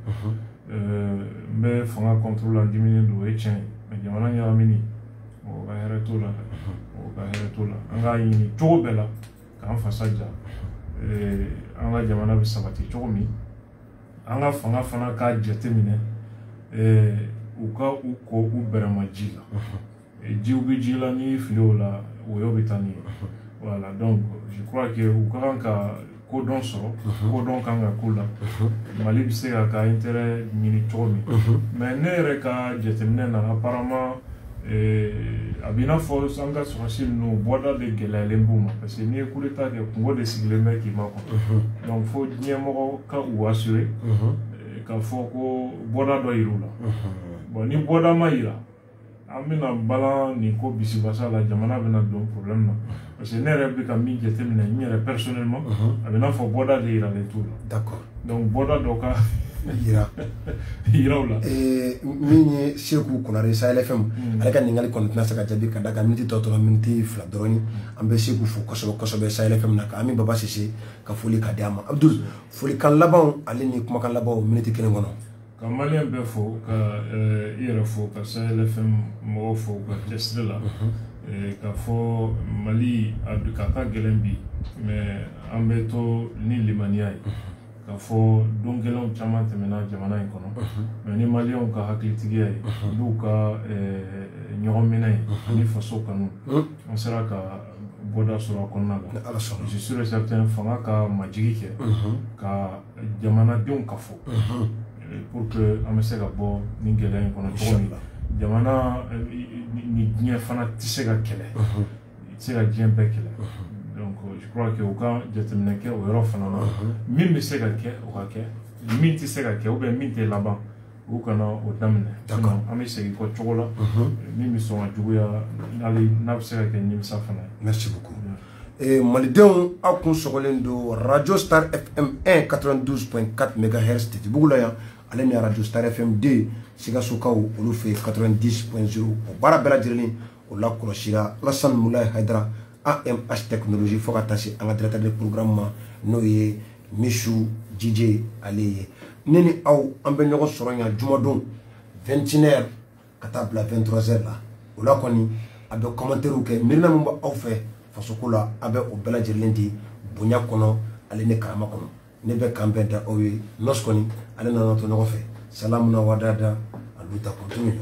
mais il faut contrôler en diminuant le échange. Mais il y a un mini, on va arrêter tout là, on va arrêter tout là. On va y aller tout bel là, quand on fait ça déjà. On va dire qu'on va s'abattre tout mi. On va faire un cas de terminé. Ou cas ou beramaji là. Et Djibouti là ni filo là, ou yobitani. Voilà, donc je crois que au cas Kodon sɔrɔ kodɔn kan ka k'u la Mali bɛ se ka intérêt ɲini cogo min mais ne yɛrɛ ka jateminɛ na apparemment a bɛ i n'a fɔ an ka sɔrɔsi ninnu bɔda de gɛlɛyalen b'u ma parce que n'i ye coup d'état kɛ kungo de sigilen bɛ k'i ma kɔnɔ donc fo ɲɛmɔgɔ ka u assurer k'a fɔ ko bɔda dɔ yir'u la bon ni bɔda ma yira an bɛna balan nin ko bisibasa la jamana bɛna don problème na parce que ne yɛrɛ bɛ ka min jateminɛ n yɛrɛ personnellement a bɛ n'a fɔ bɔda de yiralen t'u la d'accord donc bɔda dɔ ka yiraw la min ye Seku Konare Sahel FM ale ka ɲininkali kɔni tɛna se ka jaabi ka da kan miniti tɔ tora miniti 2 dɔrɔn an bɛ Seku fo kosɛbɛ kosɛbɛ Sahel FM na ka Ami Baba Sise ka foli ka di a ma Abdul folikan labanw ale ni kumakan labanw miniti 1 kɔnɔ ka Malien bɛɛ fo ka i yɛrɛ fo ka Sahel FM mɔgɔw fo ka cɛsiri la k'a fɔ Mali a ka gɛlɛn bi mais an bɛ to ni limaniya ye k'a fɔ don gɛlɛnw caman tɛmɛna jamana in kɔnɔ mais ni Maliens ka hakilitigiya ye n'u ka ɲɔgɔn minɛ ye ani faso kanu an sera ka bɔda sɔrɔ a kɔnɔna la je suis sûr et certain fanga ka majigi kɛ ka jamanadenw ka fɔ pour que an bɛ se ka bɔ ni gɛlɛya in kɔnɔ cogo min jamana ni diɲɛ fana tɛ se ka kɛlɛ tɛ se ka diɲɛ bɛɛ kɛlɛ donc je crois que u ka jateminɛ kɛ o yɔrɔ fana na min bɛ se ka kɛ o ka kɛ min tɛ se ka kɛ ou bien min tɛ laban u kana o daminɛ sinon an bɛ segin kɔ cogo la min bɛ sɔn ka juguya hali n'a bɛ se ka kɛ nimisa fana ye. Merci beaucoup. Malidenw aw kun sɔgɔlen don Radio Star FM 1 92.4 MHz Tetibugu la yan ale ni Radio Star FM 2 Sikasokaw olu fɛ 90.0 o baara bɛɛ lajɛlen o la kɔlɔsira Alassane Moulaye Haidara AMH Technologie fo ka taa se an ka directeur de programme ma n'o ye Michou DJ ale ye ne ni aw an bɛ ɲɔgɔn sɔrɔ yan jumadon 21h ka taa bila 23h la o la kɔni a bɛ commentaire kɛ miirina min bɛ aw fɛ fasoko la a bɛ o bɛɛ lajɛlen di bonya kɔnɔ ale ni karama kɔnɔ ne bɛ kan bɛn da aw ye nos kɔni ale nana to ɲɔgɔn fɛ salamuna wadada aluta kuntumu